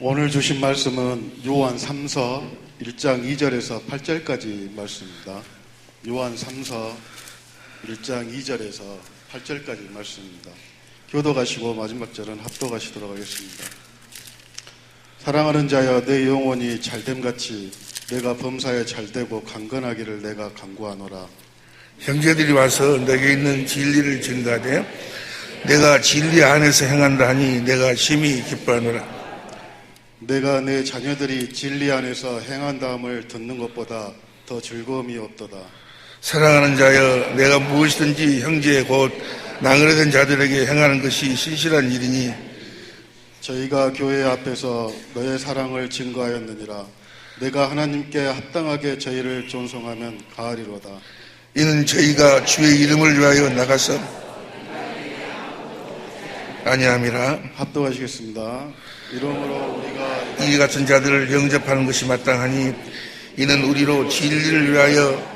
오늘 주신 말씀은 요한 3서 1장 2절에서 8절까지 말씀입니다. 요한 3서 1장 2절에서 8절까지 말씀입니다. 교도가시고 마지막 절은 합독하시도록 하겠습니다. 사랑하는 자여, 내 영혼이 잘됨같이 내가 범사에 잘되고 강건하기를 내가 간구하노라. 형제들이 와서 내게 있는 진리를 증가하되 내가 진리 안에서 행한다 하니 내가 심히 기뻐하노라. 내가 내 자녀들이 진리 안에서 행한다함을 듣는 것보다 더 즐거움이 없도다. 사랑하는 자여, 내가 무엇이든지 형제 곧 나그네된 자들에게 행하는 것이 신실한 일이니 저희가 교회 앞에서 너의 사랑을 증거하였느니라. 내가 하나님께 합당하게 저희를 존송하면 가하리로다. 이는 저희가 주의 이름을 위하여 나가서 아니함이라. 합독하시겠습니다. 이러므로 우리가 이 같은 자들을 영접하는 것이 마땅하니 이는 우리로 진리를 위하여.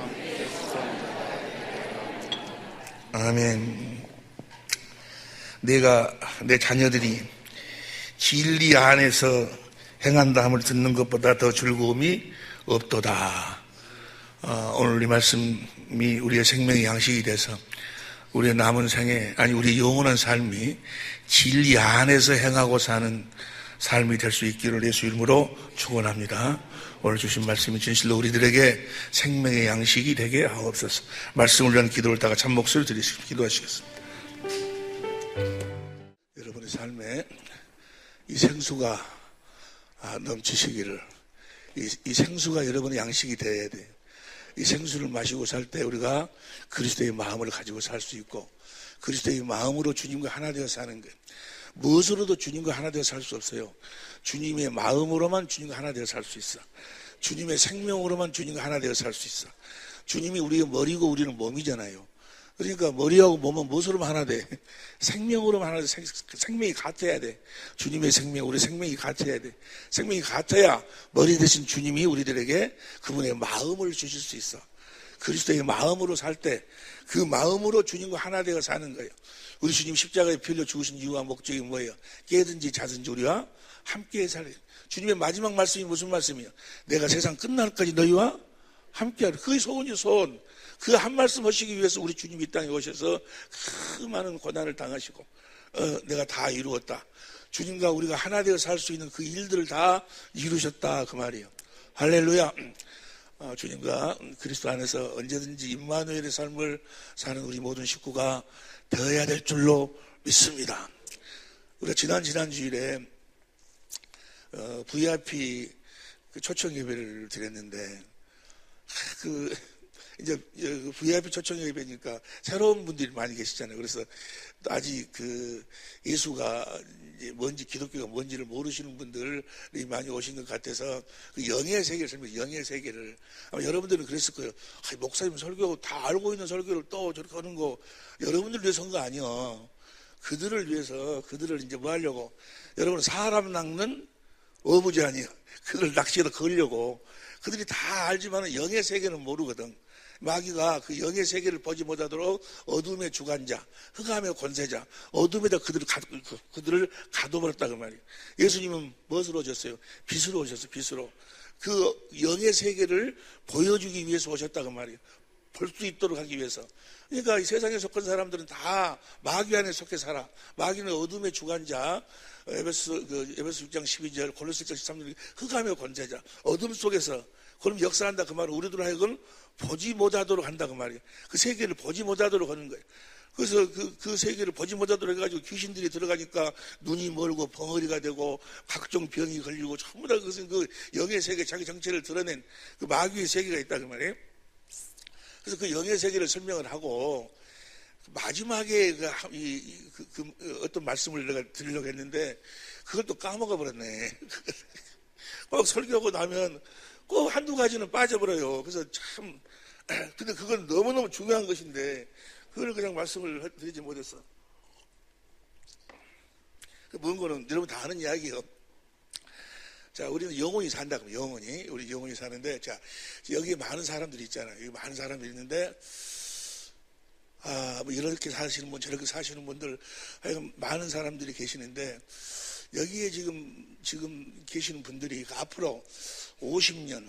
아멘. 내가 내 자녀들이 진리 안에서 행한다 함을 듣는 것보다 더 즐거움이 없도다. 오늘 이 말씀이 우리의 생명의 양식이 돼서 우리의 남은 생에, 우리의 영원한 삶이 진리 안에서 행하고 사는 삶이 될 수 있기를 예수 이름으로 축원합니다. 오늘 주신 말씀이 진실로 우리들에게 생명의 양식이 되게 하옵소서. 말씀을 위한 기도를 다가 참 목소리 들으시고 기도하시겠습니다. 여러분의 삶에 이 생수가 넘치시기를, 이 생수가 여러분의 양식이 되어야 돼요. 이 생수를 마시고 살 때 우리가 그리스도의 마음을 가지고 살 수 있고, 그리스도의 마음으로 주님과 하나 되어 사는 거예요. 무엇으로도 주님과 하나 되어 살 수 없어요. 주님의 마음으로만 주님과 하나 되어 살 수 있어. 주님의 생명으로만 주님과 하나 되어 살 수 있어. 주님이 우리의 머리고 우리는 몸이잖아요. 그러니까 머리하고 몸은 무엇으로만 하나 돼? 생명으로만 하나 돼. 생명이 같아야 돼. 주님의 생명, 우리 생명이 같아야 돼. 생명이 같아야 머리 대신 주님이 우리들에게 그분의 마음을 주실 수 있어. 그리스도의 마음으로 살 때 그 마음으로 주님과 하나 되어 사는 거예요. 우리 주님 십자가에 피 흘려 죽으신 이유와 목적이 뭐예요? 깨든지 자든지 우리와 함께 살아요. 주님의 마지막 말씀이 무슨 말씀이에요? 내가 세상 끝날까지 너희와 함께하라. 그게 소원이요, 소원. 그 한 말씀 하시기 위해서 우리 주님이 이 땅에 오셔서 그 많은 고난을 당하시고 내가 다 이루었다. 주님과 우리가 하나 되어 살 수 있는 그 일들을 다 이루셨다, 그 말이에요. 할렐루야. 주님과 그리스도 안에서 언제든지 임마누엘의 삶을 사는 우리 모든 식구가 되어야 될 줄로 믿습니다. 우리가 지난주일에 VIP 초청 예배를 드렸는데 이제 VIP 초청 예배니까 새로운 분들이 많이 계시잖아요. 그래서 아직 예수가 뭔지, 기독교가 뭔지를 모르시는 분들이 많이 오신 것 같아서 그 영의 세계를 설명해요. 영의 세계를. 아마 여러분들은 그랬을 거예요. 목사님 설교 다 알고 있는 설교를 또 저렇게 하는 거 여러분들 위해서 한 거 아니야. 그들을 위해서, 그들을 이제 뭐 하려고. 여러분, 사람 낚는 어부지 아니에요. 그들을 낚시에다 걸려고. 그들이 다 알지만 영의 세계는 모르거든. 마귀가 그 영의 세계를 보지 못하도록 어둠의 주관자, 흑암의 권세자, 어둠에다 그들을 가둬버렸다 그 말이에요. 예수님은 무엇으로 오셨어요? 빛으로 오셨어요. 빛으로. 그 영의 세계를 보여주기 위해서 오셨다 그 말이에요. 볼 수 있도록 하기 위해서. 그러니까 이 세상에 속한 사람들은 다 마귀 안에 속해 살아. 마귀는 어둠의 주관자, 에베소 6장 12절, 골로새 1장 13절, 흑암의 권세자, 어둠 속에서 그럼 역사한다 그 말은 우리들 하여금 보지 못하도록 한다 그 말이에요. 그 세계를 보지 못하도록 하는 거예요. 그래서 그 세계를 보지 못하도록 해가지고 귀신들이 들어가니까 눈이 멀고 벙어리가 되고 각종 병이 걸리고 전부 다 그것은 그 영의 세계, 자기 정체를 드러낸 그 마귀의 세계가 있다 그 말이에요. 그래서 그 영의 세계를 설명을 하고 마지막에 어떤 말씀을 내가 드리려고 했는데 그걸 또 까먹어 버렸네. 막 설교하고 나면 꼭 한두 가지는 빠져버려요. 그래서 참, 근데 그건 너무너무 중요한 것인데, 그걸 그냥 말씀을 드리지 못했어. 뭔 거는 여러분 다 아는 이야기예요. 자, 우리는 영원히 산다, 그러면 영원히. 우리 영원히 사는데, 자, 여기에 많은 사람들이 있잖아요. 여기 많은 사람들이 있는데, 뭐 이렇게 사시는 분, 저렇게 사시는 분들, 하여간 많은 사람들이 계시는데, 여기에 지금 계시는 분들이 앞으로 50년,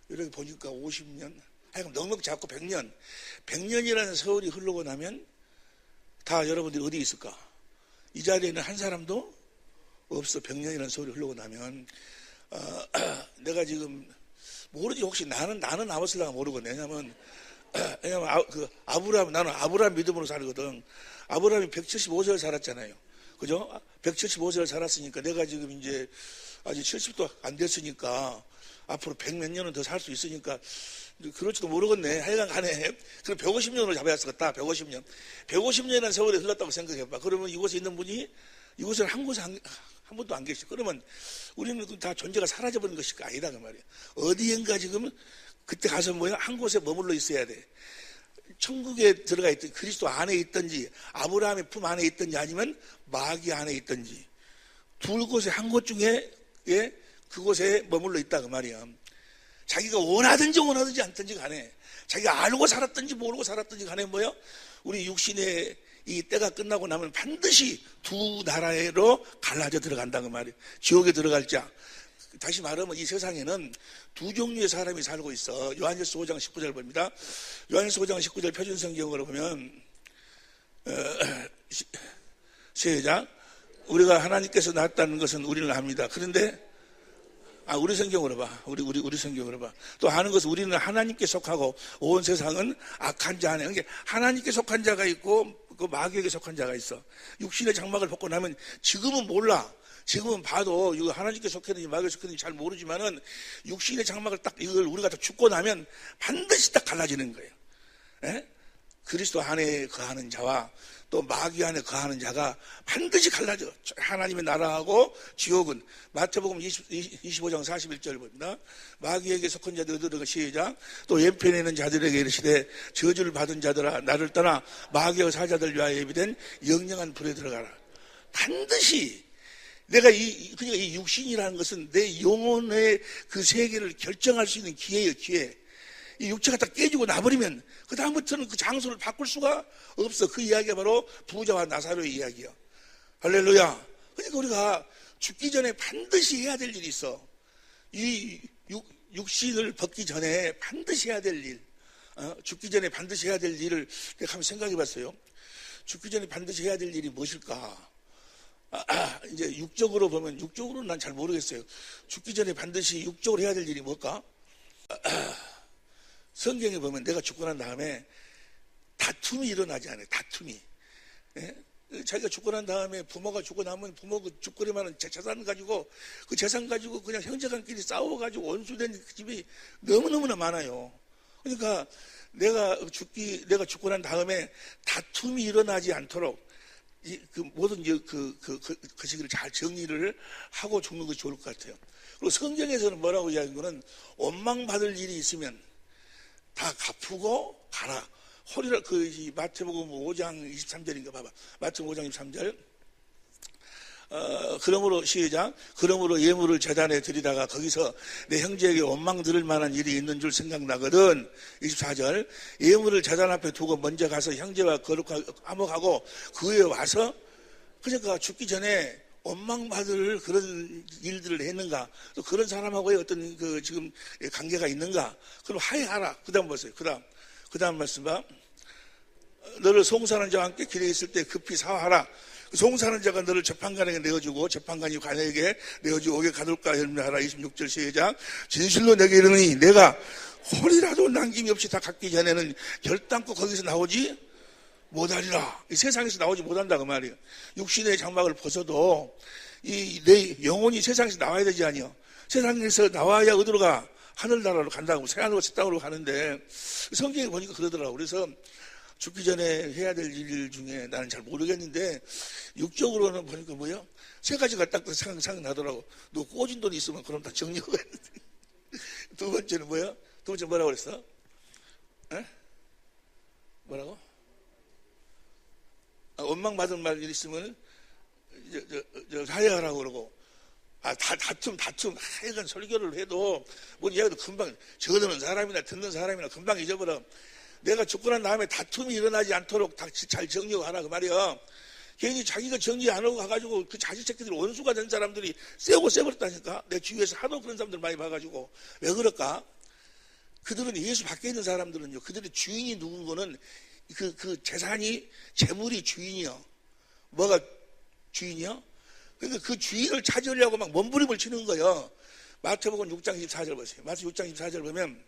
이렇게 보니까 50년, 하여간 넉넉 잡고 100년이라는 세월이 흐르고 나면 다 여러분들이 어디 있을까? 이 자리에는 한 사람도 없어. 100년이라는 세월이 흐르고 나면 내가 지금 모르지. 혹시 나는 남았을까 모르거든. 왜냐면 나는 아브라함 믿음으로 살거든. 아브라함이 175세를 살았잖아요. 그죠? 175세를 살았으니까 내가 지금 이제 아직 70도 안 됐으니까 앞으로 100몇 년은 더 살 수 있으니까 그럴지도 모르겠네. 하여간 간에 그럼 150년으로 잡아야 겠다. 150년. 150년이라는 세월이 흘렀다고 생각해봐. 그러면 이곳에 있는 분이 이곳에 한 곳에 한 분도 안 계시. 그러면 우리는 다 존재가 사라져버린 것일까? 아니다 그 말이야. 어디엔가 지금 그때 가서 한 곳에 머물러 있어야 돼. 천국에 들어가 있든 그리스도 안에 있든지 아브라함의 품 안에 있든지 아니면 마귀 안에 있든지 둘 곳에 한 곳 중에 그곳에 머물러 있다 그 말이야. 자기가 원하든지 않든지 간에 자기가 알고 살았든지 모르고 살았든지 간에 우리 육신의 이 때가 끝나고 나면 반드시 두 나라로 갈라져 들어간다 그 말이야. 지옥에 들어갈 자. 다시 말하면 이 세상에는 두 종류의 사람이 살고 있어. 요한일서 5장 19절 봅니다. 요한일서 5장 19절 표준성경으로 보면 시작. 우리가 하나님께서 낳았다는 것은 우리는 압니다. 그런데 우리 성경으로 봐. 우리 성경으로 봐. 또 하는 것은 우리는 하나님께 속하고 온 세상은 악한 자 안에. 그러니까 하나님께 속한 자가 있고 그 마귀에게 속한 자가 있어. 육신의 장막을 벗고 나면 지금은 몰라. 지금은 봐도 이거 하나님께 속했는지 마귀에 속했는지 잘 모르지만은 육신의 장막을 딱 이걸 우리가 다 죽고 나면 반드시 딱 갈라지는 거예요. 에? 그리스도 안에 거하는 자와 또 마귀 안에 거하는 자가 반드시 갈라져. 하나님의 나라하고 지옥은 마태복음 25장 41절 봅니다. 마귀에게 속한 자들에게 시작. 또 왼편에 있는 자들에게 이르시되 저주를 받은 자들아 나를 떠나 마귀와 사자들 위하여 예비된 영영한 불에 들어가라. 반드시 내가 그러니까 이 육신이라는 것은 내 영혼의 그 세계를 결정할 수 있는 기회예요, 기회. 이 육체가 딱 깨지고 나버리면 그 다음부터는 그 장소를 바꿀 수가 없어. 그 이야기가 바로 부자와 나사로의 이야기야. 할렐루야. 그러니까 우리가 죽기 전에 반드시 해야 될 일이 있어. 이 육신을 벗기 전에 반드시 해야 될 일. 죽기 전에 반드시 해야 될 일을 한번 생각해 봤어요. 죽기 전에 반드시 해야 될 일이 무엇일까? 이제 육적으로 보면, 육적으로는 난 잘 모르겠어요. 죽기 전에 반드시 육적으로 해야 될 일이 뭘까? 성경에 보면 내가 죽고 난 다음에 다툼이 일어나지 않아요. 다툼이. 예? 자기가 죽고 난 다음에 부모가 죽고 나면 부모 그 죽거리만한 재산 가지고 그 재산 가지고 그냥 형제간끼리 싸워가지고 원수된 집이 너무너무나 많아요. 그러니까 내가 죽고 난 다음에 다툼이 일어나지 않도록 그 모든 그 시기를 잘 정리를 하고 죽는 것이 좋을 것 같아요. 그리고 성경에서는 뭐라고 이야기하는 거는 원망받을 일이 있으면 다 갚고 가라. 허리를 마태복음 5장 23절인가 봐봐. 마태복음 5장 23절. 그러므로 시작. 그러므로 예물을 제단에 드리다가 거기서 내 형제에게 원망 들을 만한 일이 있는 줄 생각나거든. 24절. 예물을 제단 앞에 두고 먼저 가서 형제와 거룩하고 화목하고 그 후에 와서 그러니까 죽기 전에 원망받을 그런 일들을 했는가, 또 그런 사람하고의 어떤 지금 관계가 있는가, 그럼 화해하라. 그 다음 보세요. 그 다음 말씀 봐. 너를 송사하는 자와 함께 길에 있을 때 급히 사화하라. 송사하는 자가 너를 재판관에게 내어주고 재판관이 관에게 내어주고 옥에 가둘까 열매하라. 26절 시작. 진실로 내게 이르노니 내가 홀이라도 남김이 없이 다 갖기 전에는 결단코 거기서 나오지 못하리라. 이 세상에서 나오지 못한다 그 말이에요. 육신의 장막을 벗어도 내 영혼이 세상에서 나와야 되지 아니요. 세상에서 나와야 어디로 가? 하늘나라로 간다고. 새하늘과 새 땅으로 가는데 성경에 보니까 그러더라고. 그래서 죽기 전에 해야 될 일 중에 나는 잘 모르겠는데 육적으로는 보니까 뭐야? 세 가지가 딱 생각나더라고. 너 꽂은 돈 있으면 그럼 다 정리하고 했는데. 두 번째는 뭐야? 두 번째 뭐라고 그랬어? 에? 뭐라고? 원망받은 말 있으면 화해하라고 그러고, 다툼 하여간 설교를 해도 뭔 이야기도 금방 적어두는 사람이나 듣는 사람이나 금방 잊어버려. 내가 죽고 난 다음에 다툼이 일어나지 않도록 잘 정리하라 그 말이야. 괜히 자기가 정리 안 하고 가가지고 그 자식 새끼들이 원수가 된 사람들이 세버렸다니까. 내 주위에서 하도 그런 사람들 많이 봐가지고. 왜 그럴까? 그들은 예수 밖에 있는 사람들은요, 그들의 주인이 누군 거는 그 재산이, 재물이 주인이요. 뭐가 주인이요? 그러니까 그 주인을 찾으려고 막 몸부림을 치는 거예요. 마태복음 6장 24절 보세요. 마태 6장 24절 보면,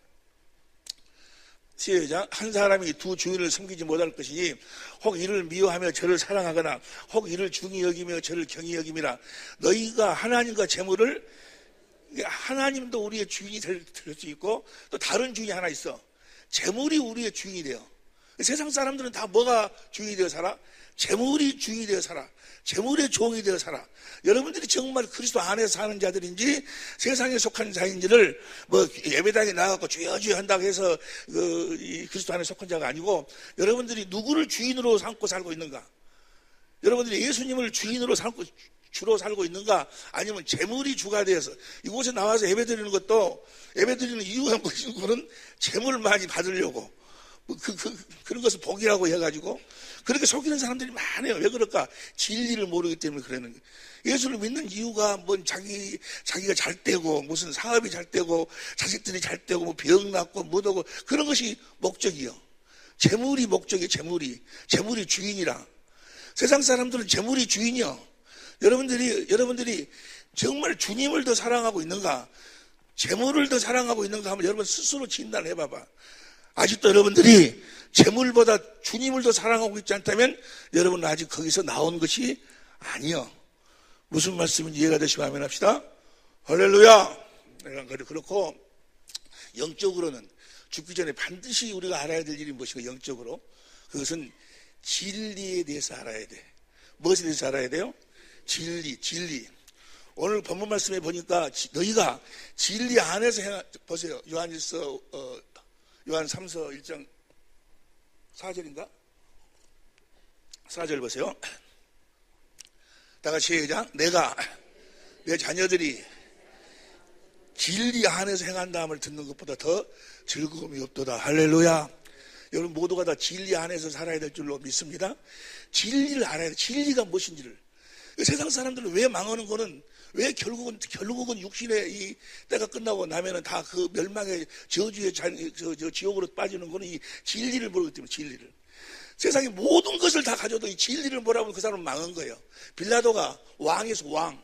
시작. 한 사람이 두 주인을 섬기지 못할 것이니 혹 이를 미워하며 저를 사랑하거나 혹 이를 중히 여기며 저를 경히 여김이라. 너희가 하나님과 재물을, 하나님도 우리의 주인이 될 수 있고 또 다른 주인이 하나 있어. 재물이 우리의 주인이 돼요. 세상 사람들은 다 뭐가 주인이 되어 살아? 재물이 주인이 되어 살아. 재물의 종이 되어 살아. 여러분들이 정말 그리스도 안에서 사는 자들인지 세상에 속한 자인지를 뭐 예배당에 나가고 주여 주여 한다고 해서 이 그리스도 안에 속한 자가 아니고, 여러분들이 누구를 주인으로 삼고 살고 있는가? 여러분들이 예수님을 주인으로 삼고 주로 살고 있는가? 아니면 재물이 주가 되어서 이곳에 나와서 예배드리는 것도, 예배드리는 이유가 무엇이고는 재물을 많이 받으려고 그런 것을 복이라고 해가지고 그렇게 속이는 사람들이 많아요. 왜 그럴까? 진리를 모르기 때문에 그러는 거예요. 예수를 믿는 이유가 뭔 자기가 잘 되고 무슨 사업이 잘 되고 자식들이 잘 되고 뭐 병 낫고 못 오고 그런 것이 목적이요. 재물이 목적이에요. 재물이 주인이라. 세상 사람들은 재물이 주인이요. 여러분들이 정말 주님을 더 사랑하고 있는가? 재물을 더 사랑하고 있는가 하면 여러분 스스로 진단을 해봐봐. 아직도 여러분들이 재물보다 주님을 더 사랑하고 있지 않다면 여러분은 아직 거기서 나온 것이 아니요. 무슨 말씀인지 이해가 되시면 아멘 합시다. 할렐루야. 그렇고 영적으로는 죽기 전에 반드시 우리가 알아야 될 일이 무엇이고, 영적으로 그것은 진리에 대해서 알아야 돼. 무엇에 대해서 알아야 돼요? 진리. 오늘 본문 말씀에 보니까 너희가 진리 안에서 보세요. 요한 3서 1장 4절인가? 4절 보세요. 다 같이 시작. 내가 내 자녀들이 진리 안에서 행한다함을 듣는 것보다 더 즐거움이 없도다. 할렐루야. 여러분 모두가 다 진리 안에서 살아야 될 줄로 믿습니다. 진리를 알아야 돼. 진리가 무엇인지를. 세상 사람들은 왜 망하는 거는, 왜 결국은 육신의 이 때가 끝나고 나면은 다 그 멸망의 저주의 지옥으로 빠지는 거는 이 진리를 모르기 때문에. 진리를. 세상의 모든 것을 다 가져도 이 진리를 모르면 그 사람은 망한 거예요. 빌라도가 왕에서 왕.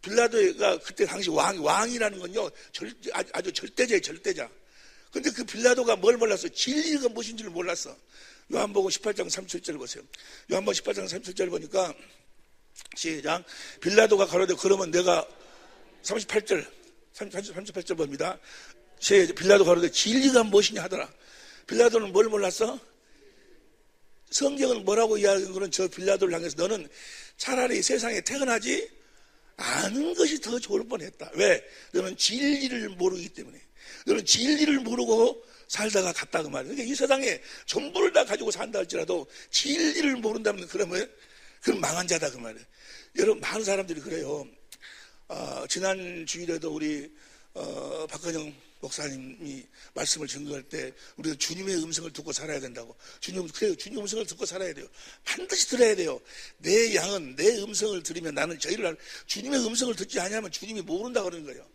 빌라도가 그때 당시 왕이라는 건요, 아주 절대자예요, 절대자. 근데 그 빌라도가 뭘 몰랐어? 진리가 무엇인지를 몰랐어. 요한복음 18장 37절 보세요. 요한복음 18장 37절 보니까, 시작. 빌라도가 가로되 그러면 내가 38절 봅니다. 빌라도 가로되 진리가 무엇이냐 하더라. 빌라도는 뭘 몰랐어? 성경은 뭐라고 이야기하는 거는 저 빌라도를 향해서 너는 차라리 세상에 태어나지 않은 것이 더 좋을 뻔했다. 왜? 너는 진리를 모르기 때문에. 너는 진리를 모르고 살다가 갔다 그 말이야. 그러니까 이 세상에 전부를 다 가지고 산다 할지라도 진리를 모른다면 그러면 그건 망한 자다 그 말이에요. 여러분 많은 사람들이 그래요. 지난 주일에도 우리 박건영 목사님이 말씀을 증거할 때 우리가 주님의 음성을 듣고 살아야 된다고. 주님 음성을 듣고 살아야 돼요. 반드시 들어야 돼요. 내 양은 내 음성을 들으면 나는 저희를 주님의 음성을 듣지 않으면 주님이 모른다 그러는 거예요.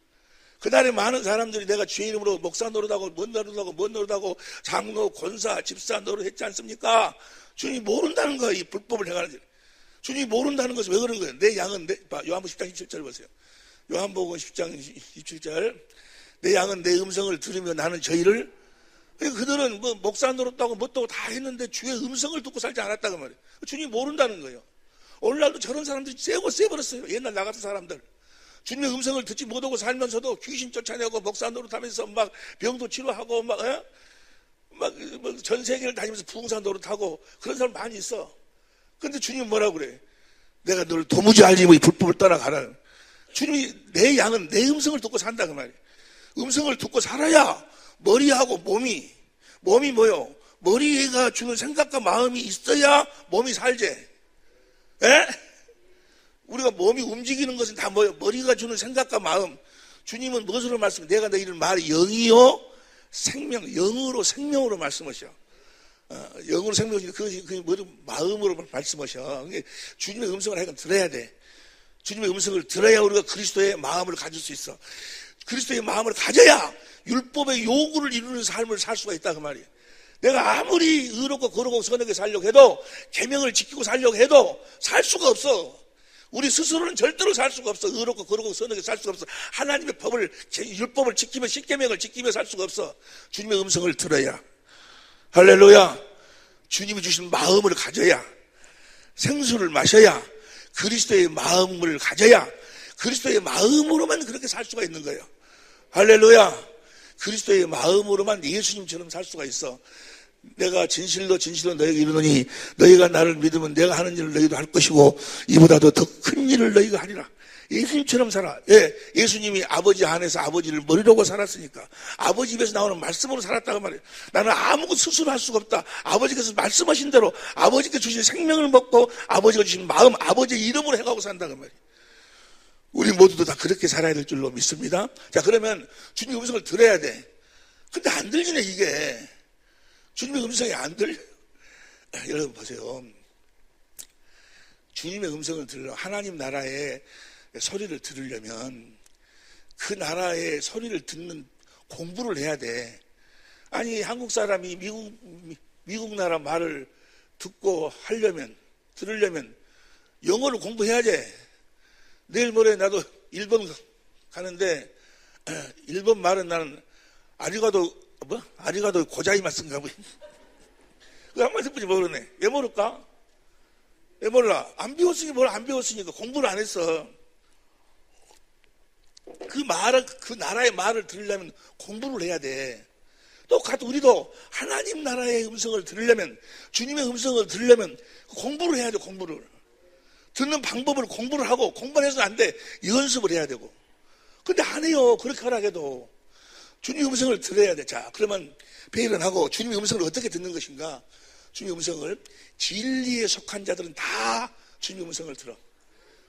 그날에 많은 사람들이 내가 주의 이름으로 목사 노릇하고 뭔 노릇하고 장로, 권사, 집사 노릇 했지 않습니까? 주님이 모른다는 거예요. 이 불법을 행하는. 주님이 모른다는 것은 왜 그런 거예요? 내 양은 요한복음 10장 27절 보세요. 요한복음 10장 27절. 내 양은 내 음성을 들으며 나는 저희를. 그들은 뭐 목사 노릇하고 뭣도 다 했는데 주의 음성을 듣고 살지 않았다고 말이에요. 주님이 모른다는 거예요. 오늘날도 저런 사람들이 세버렸어요. 옛날 나 같은 사람들. 주님의 음성을 듣지 못하고 살면서도 귀신 쫓아내고 목사 노릇하면서 막 병도 치료하고 막 전 세계를 다니면서 부흥사 노릇하고 그런 사람 많이 있어. 근데 주님은 뭐라고 그래? 내가 너를 도무지 알지 뭐 이 불법을 따라가라. 주님이 내 양은 내 음성을 듣고 산다 그 말이에요. 음성을 듣고 살아야 머리하고 몸이 뭐요? 머리가 주는 생각과 마음이 있어야 몸이 살지. 에? 우리가 몸이 움직이는 것은 다 뭐요? 머리가 주는 생각과 마음. 주님은 무엇으로 말씀해? 내가 너희를 말이 영이요 생명, 영으로 생명으로 말씀하셔. 영으로 생명을 주시는 그게 모두 마음으로 말씀하셔. 그러니까 주님의 음성을 하여간 들어야 돼. 주님의 음성을 들어야 우리가 그리스도의 마음을 가질 수 있어. 그리스도의 마음을 가져야 율법의 요구를 이루는 삶을 살 수가 있다 그 말이에요. 내가 아무리 의롭고 거룩하고 선하게 살려고 해도 계명을 지키고 살려고 해도 살 수가 없어. 우리 스스로는 절대로 살 수가 없어. 의롭고 거룩하고 선하게 살 수가 없어. 하나님의 법을 율법을 지키며 십계명을 지키며 살 수가 없어. 주님의 음성을 들어야. 할렐루야. 주님이 주신 마음을 가져야, 생수를 마셔야, 그리스도의 마음을 가져야, 그리스도의 마음으로만 그렇게 살 수가 있는 거예요. 할렐루야. 그리스도의 마음으로만 예수님처럼 살 수가 있어. 내가 진실로 너에게 이르노니 너희가 나를 믿으면 내가 하는 일을 너희도 할 것이고 이보다도 더 큰 일을 너희가 하리라. 예수님처럼 살아. 예, 예수님이 아버지 안에서 아버지를 머리로고 살았으니까 아버지 입에서 나오는 말씀으로 살았다고 말이에요. 나는 아무것도 스스로 할 수가 없다. 아버지께서 말씀하신 대로 아버지께 주신 생명을 먹고 아버지가 주신 마음, 아버지의 이름으로 해가고 산다고 말이에요. 우리 모두도 다 그렇게 살아야 될 줄로 믿습니다. 자, 그러면 주님의 음성을 들어야 돼. 근데 안 들리네 이게. 주님의 음성이 안 들려. 여러분 보세요. 주님의 음성을 들으려 하나님 나라의 소리를 들으려면 그 나라의 소리를 듣는 공부를 해야 돼. 아니 한국 사람이 미국 나라 말을 듣고 들으려면 영어를 공부해야지. 내일 모레 나도 일본 가는데 일본 말은 나는 아리가도 고자이마스인가 뭐. 그거 한번 해보지 모르네. 왜 모를까? 왜 몰라? 안 배웠으니까 공부를 안 했어. 그 나라의 말을 들으려면 공부를 해야 돼. 똑같이 우리도 하나님 나라의 음성을 들으려면, 주님의 음성을 들으려면 공부를 해야 돼, 공부를. 듣는 방법을 공부를 하고, 공부를 해서는 안 돼. 연습을 해야 되고. 근데 안 해요. 그렇게 하라 해도. 주님의 음성을 들어야 돼. 자, 그러면 회의를 하고 주님의 음성을 어떻게 듣는 것인가? 주님의 음성을 진리에 속한 자들은 다 주님의 음성을 들어.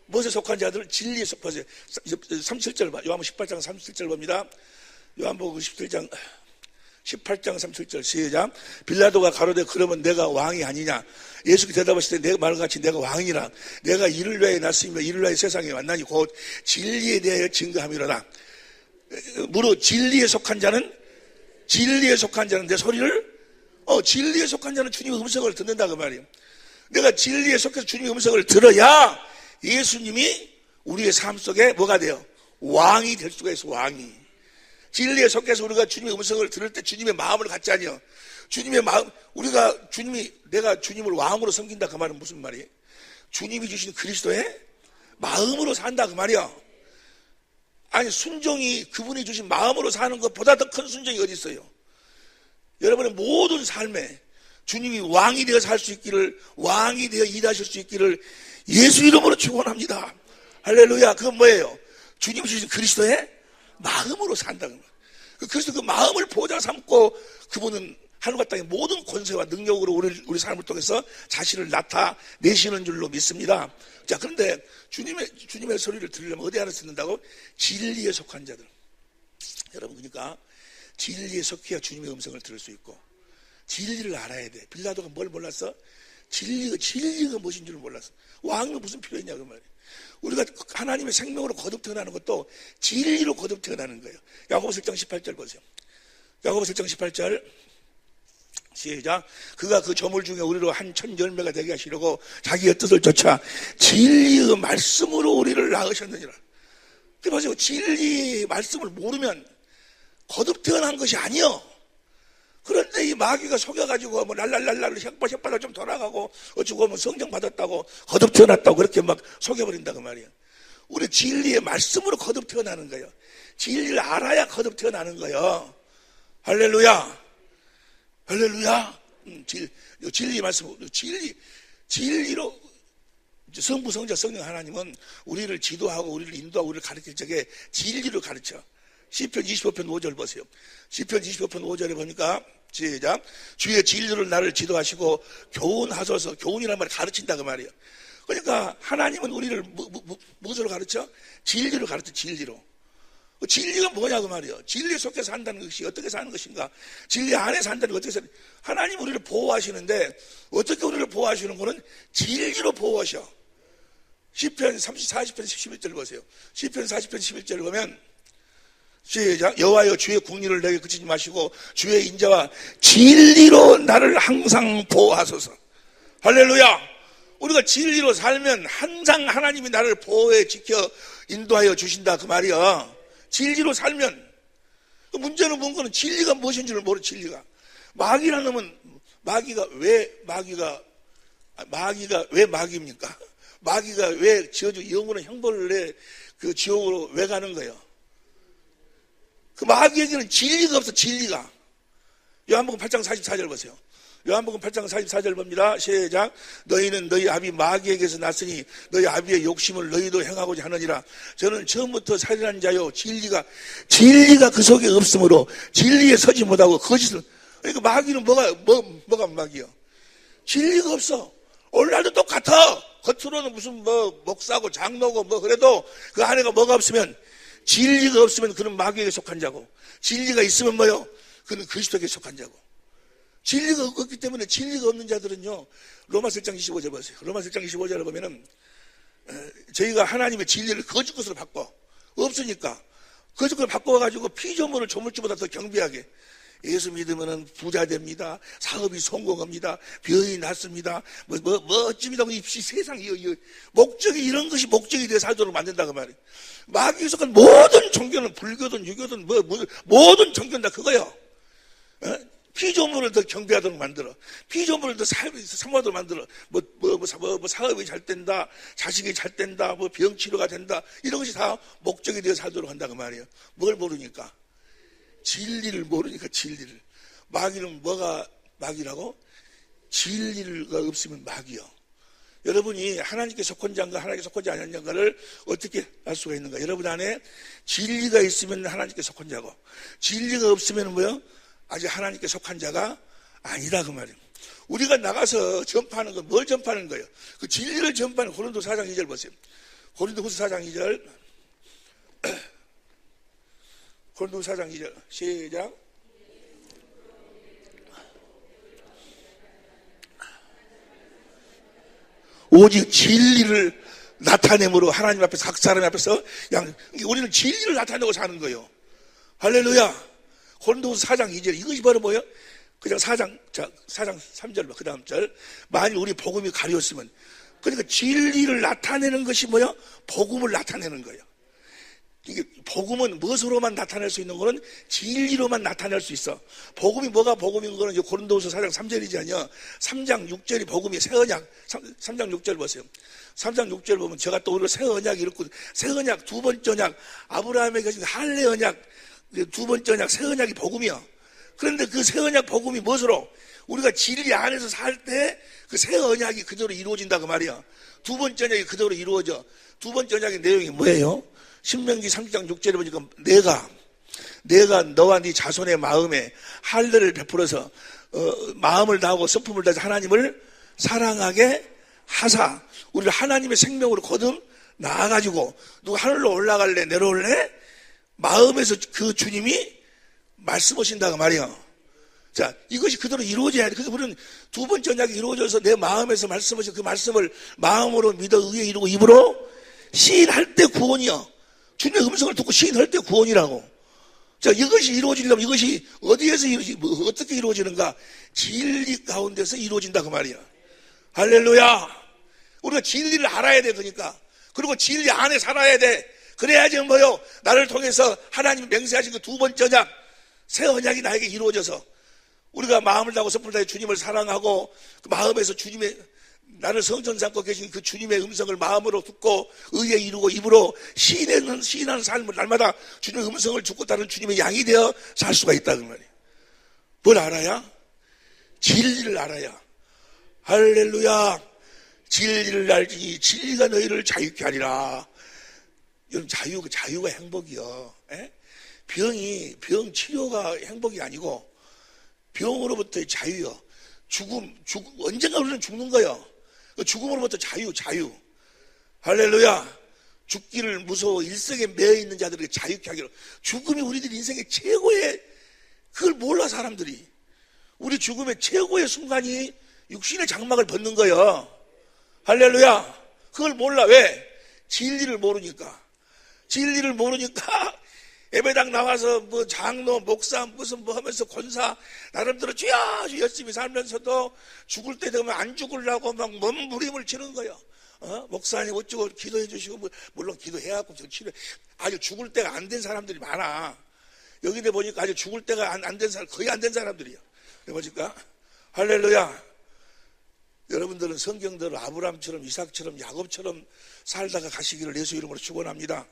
무엇에 속한 자들은 진리에 속하세요. 37절 봐. 요한복음 18장 37절 봅니다. 요한복음 18장 37절 시작. 빌라도가 가로되 그러면 내가 왕이 아니냐? 예수께서 대답하실 때 내 말같이 내가 왕이라. 내가 이를 위하여 났으며 이를 위하여 세상에 왔나니 곧 진리에 대하여 증거함이로다. 무릇 진리에 속한 자는 내 소리를 진리에 속한 자는 주님의 음성을 듣는다 그 말이에요. 내가 진리에 속해서 주님의 음성을 들어야 예수님이 우리의 삶 속에 뭐가 돼요? 왕이 될 수가 있어. 왕이. 진리에 속해서 우리가 주님의 음성을 들을 때 주님의 마음을 갖지 않냐? 주님의 마음, 내가 주님을 왕으로 섬긴다 그 말은 무슨 말이에요? 주님이 주신 그리스도의 마음으로 산다 그 말이야. 아니 순종이 그분이 주신 마음으로 사는 것보다 더 큰 순종이 어디 있어요? 여러분의 모든 삶에 주님이 왕이 되어 살 수 있기를, 왕이 되어 일하실 수 있기를 예수 이름으로 축원합니다. 할렐루야. 그건 뭐예요? 주님이 주신 그리스도의 마음으로 산다는 거예요. 그래서 그 마음을 보좌 삼고 그분은 하늘과 땅의 모든 권세와 능력으로 우리 삶을 통해서 자신을 나타내시는 줄로 믿습니다. 자, 그런데 주님의 소리를 들으려면 어디 하나 듣는다고? 진리에 속한 자들. 여러분, 그러니까 진리에 속해야 주님의 음성을 들을 수 있고 진리를 알아야 돼. 빌라도가 뭘 몰랐어? 진리가 무엇인 줄을 몰랐어. 왕이 무슨 필요했냐 그 말이에요. 우리가 하나님의 생명으로 거듭 태어나는 것도 진리로 거듭 태어나는 거예요. 야고보서 1장 18절 보세요. 야고보서 1장 18절 시작. 그가 그 저물 중에 우리로 한 천열매가 되게 하시려고 자기의 뜻을 쫓아 진리의 말씀으로 우리를 낳으셨느니라. 그 보세요. 진리의 말씀을 모르면 거듭 태어난 것이 아니요. 그런데 이 마귀가 속여가지고 뭐 랄랄랄랄 혓바닥 좀 돌아가고 어쩌고 뭐 성경 받았다고 거듭 태어났다고 그렇게 막 속여버린다 그 말이에요. 우리 진리의 말씀으로 거듭 태어나는 거예요. 진리를 알아야 거듭 태어나는 거예요. 할렐루야. 할렐루야. 진리 말씀, 진리로 성부, 성자, 성령 하나님은 우리를 지도하고 우리를 인도하고 우리를 가르칠 적에 진리를 가르쳐. 시편 25편 5절 보세요. 시편 25편 5절에 보니까 시작. 주의 진리로 나를 지도하시고 교훈하소서. 교훈이란 말을 가르친다 그 말이에요. 그러니까 하나님은 우리를 무엇으로 가르쳐? 진리로 가르쳐. 진리로. 진리가 뭐냐 그 말이에요. 진리에 속해 산다는 것이 어떻게 사는 것인가, 진리 안에 산다는 것 어떻게 사는, 하나님 우리를 보호하시는데 어떻게 우리를 보호하시는 거는 진리로 보호하셔. 시편 40편 11절 보세요. 시편 40편 11절 보면 시작. 여호와여 주의 국리를 내게 그치지 마시고 주의 인자와 진리로 나를 항상 보호하소서. 할렐루야. 우리가 진리로 살면 항상 하나님이 나를 보호해 지켜 인도하여 주신다 그 말이야. 진리로 살면. 문제는 뭔가는 진리가 무엇인지를 모르. 진리가 마귀라는 놈은 마귀가 왜 마귀입니까? 마귀가 왜 저주 영원한 형벌을 내 그 지옥으로 왜 가는 거예요? 그 마귀에게는 진리가 없어. 진리가. 요한복음 8장 44절 보세요. 요한복음 8장 44절 봅니다. 시작. 너희는 너희 아비 마귀에게서 났으니 너희 아비의 욕심을 너희도 행하고자 하느니라. 저는 처음부터 살인한 자요 진리가 그 속에 없으므로 진리에 서지 못하고 거짓을. 그러니까 마귀는 뭐가 마귀요? 진리가 없어. 오늘날도 똑같아. 겉으로는 무슨 목사고 장로고 그래도 그 안에가 뭐가 없으면, 진리가 없으면 그는 마귀에게 속한 자고, 진리가 있으면 뭐요? 그는 그리스도에게 속한 자고. 진리가 없기 때문에 진리가 없는 자들은요, 로마서 1장 25절 보세요. 로마서 1장 25절을 보면은 저희가 하나님의 진리를 거짓 것으로 바꿔. 없으니까 거짓 것을 바꿔가지고 피조물을 조물주보다 더 경비하게. 예수 믿으면 부자 됩니다. 사업이 성공합니다. 병이 낫습니다. 어찌입니다. 이 세상, 목적이, 이런 것이 목적이 되어 살도록 만든다고 말이에요. 마귀에 속한 모든 종교는, 불교든 유교든 모든 종교는 다 그거예요. 피조물을 더 경배하도록 만들어. 피조물을 더 사모하도록 만들어. 사업이 잘 된다. 자식이 잘 된다. 병치료가 된다. 이런 것이 다 목적이 되어 살도록 한다고 말이에요. 뭘 모르니까? 진리를 모르니까. 진리를. 마귀는 뭐가 마귀라고? 진리가 없으면 마귀요. 여러분이 하나님께 속한 자인가 하나님께 속하지 않은 자인가를 어떻게 알 수가 있는가? 여러분 안에 진리가 있으면 하나님께 속한 자고, 진리가 없으면 뭐요? 아직 하나님께 속한 자가 아니다 그 말이에요. 우리가 나가서 전파하는 건 뭘 전파하는 거예요? 그 진리를 전파하는. 고린도서 4장 2절 보세요. 고린도후서 4장 2절. 고린도서 4장 2절 시작. 오직 진리를 나타내므로 하나님 앞에서 각 사람 앞에서 우리는 진리를 나타내고 사는 거예요. 할렐루야. 고린도후서 4장 2절. 이것이 바로 뭐예요? 그냥 4장 3절 그 다음 절. 만일 우리 복음이 가려웠으면, 그러니까 진리를 나타내는 것이 뭐예요? 복음을 나타내는 거예요. 이게 복음은 무엇으로만 나타낼 수 있는 거는 진리로만 나타낼 수 있어. 복음이 뭐가 복음인 거는 이제 고린도후서 4장 3절이지 아니야. 3장 6절이 복음이 새 언약. 3장 6절 보세요. 3장 6절 보면 제가 또 우리가 새 언약이 이렇고, 새 언약 두 번째 언약 아브라함에게 주신 할례 언약 두 번째 언약, 새 언약이 복음이야. 그런데 그 새 언약 복음이 무엇으로? 우리가 진리 안에서 살 때 그 새 언약이 그대로 이루어진다 그 말이야. 두 번째 언약이 그대로 이루어져. 두 번째 언약의 내용이 뭐예요? 신명기 3장 6절에 보니까 내가 너와 네 자손의 마음에 할례를 베풀어서 마음을 다하고 성품을 다해서 하나님을 사랑하게 하사, 우리를 하나님의 생명으로 거듭 나아가지고, 누가 하늘로 올라갈래 내려올래? 마음에서 그 주님이 말씀하신다고 말이에요. 자, 이것이 그대로 이루어져야 돼. 그래서 우리는 두 번째 언약이 이루어져서 내 마음에서 말씀하신 그 말씀을 마음으로 믿어 의에 이루고 입으로 시인할 때 구원이요. 주님의 음성을 듣고 시인할 때 구원이라고. 자, 이것이 이루어지려면 이것이 어디에서 어떻게 이루어지는가? 진리 가운데서 이루어진다 그 말이야. 할렐루야. 우리가 진리를 알아야 돼. 그러니까. 그리고 진리 안에 살아야 돼. 그래야지 뭐요? 나를 통해서 하나님이 맹세하신 그 두 번째 언약, 새 언약이 나에게 이루어져서 우리가 마음을 다하고 성품을 다해 주님을 사랑하고, 그 마음에서 주님의, 나를 성전 삼고 계신 그 주님의 음성을 마음으로 듣고 의에 이루고 입으로 시인하는 삶을 날마다 주님의 음성을 듣고 따르는 주님의 양이 되어 살 수가 있다 그 말이에요. 뭘 알아야? 진리를 알아야. 할렐루야. 진리를 알지 진리가 너희를 자유케 하리라. 여러분, 자유가 행복이요. 에? 병 치료가 행복이 아니고 병으로부터의 자유요. 죽음, 언젠가 우리는 죽는 거요. 죽음으로부터 자유. 할렐루야. 죽기를 무서워 일생에 매여 있는 자들에게 자유케 하기로. 죽음이 우리들 인생의 최고의, 그걸 몰라 사람들이. 우리 죽음의 최고의 순간이 육신의 장막을 벗는 거예요. 할렐루야. 그걸 몰라. 왜? 진리를 모르니까. 진리를 모르니까 예배당 나와서 뭐 장로, 목사, 무슨 뭐 하면서 권사 나름대로 주야 열심히 살면서도 죽을 때 되면 안 죽으려고 막 몸부림을 치는 거예요. 목사님 어쩌고 기도해 주시고, 물론 기도해갖고 치료. 아직 죽을 때가 안 된 사람들이 많아. 여기에 보니까 아직 죽을 때가 안 된 사람, 거의 안 된 사람들이야. 보니까 할렐루야. 여러분들은 성경대로 아브라함처럼, 이삭처럼, 야곱처럼 살다가 가시기를 예수 이름으로 축원합니다.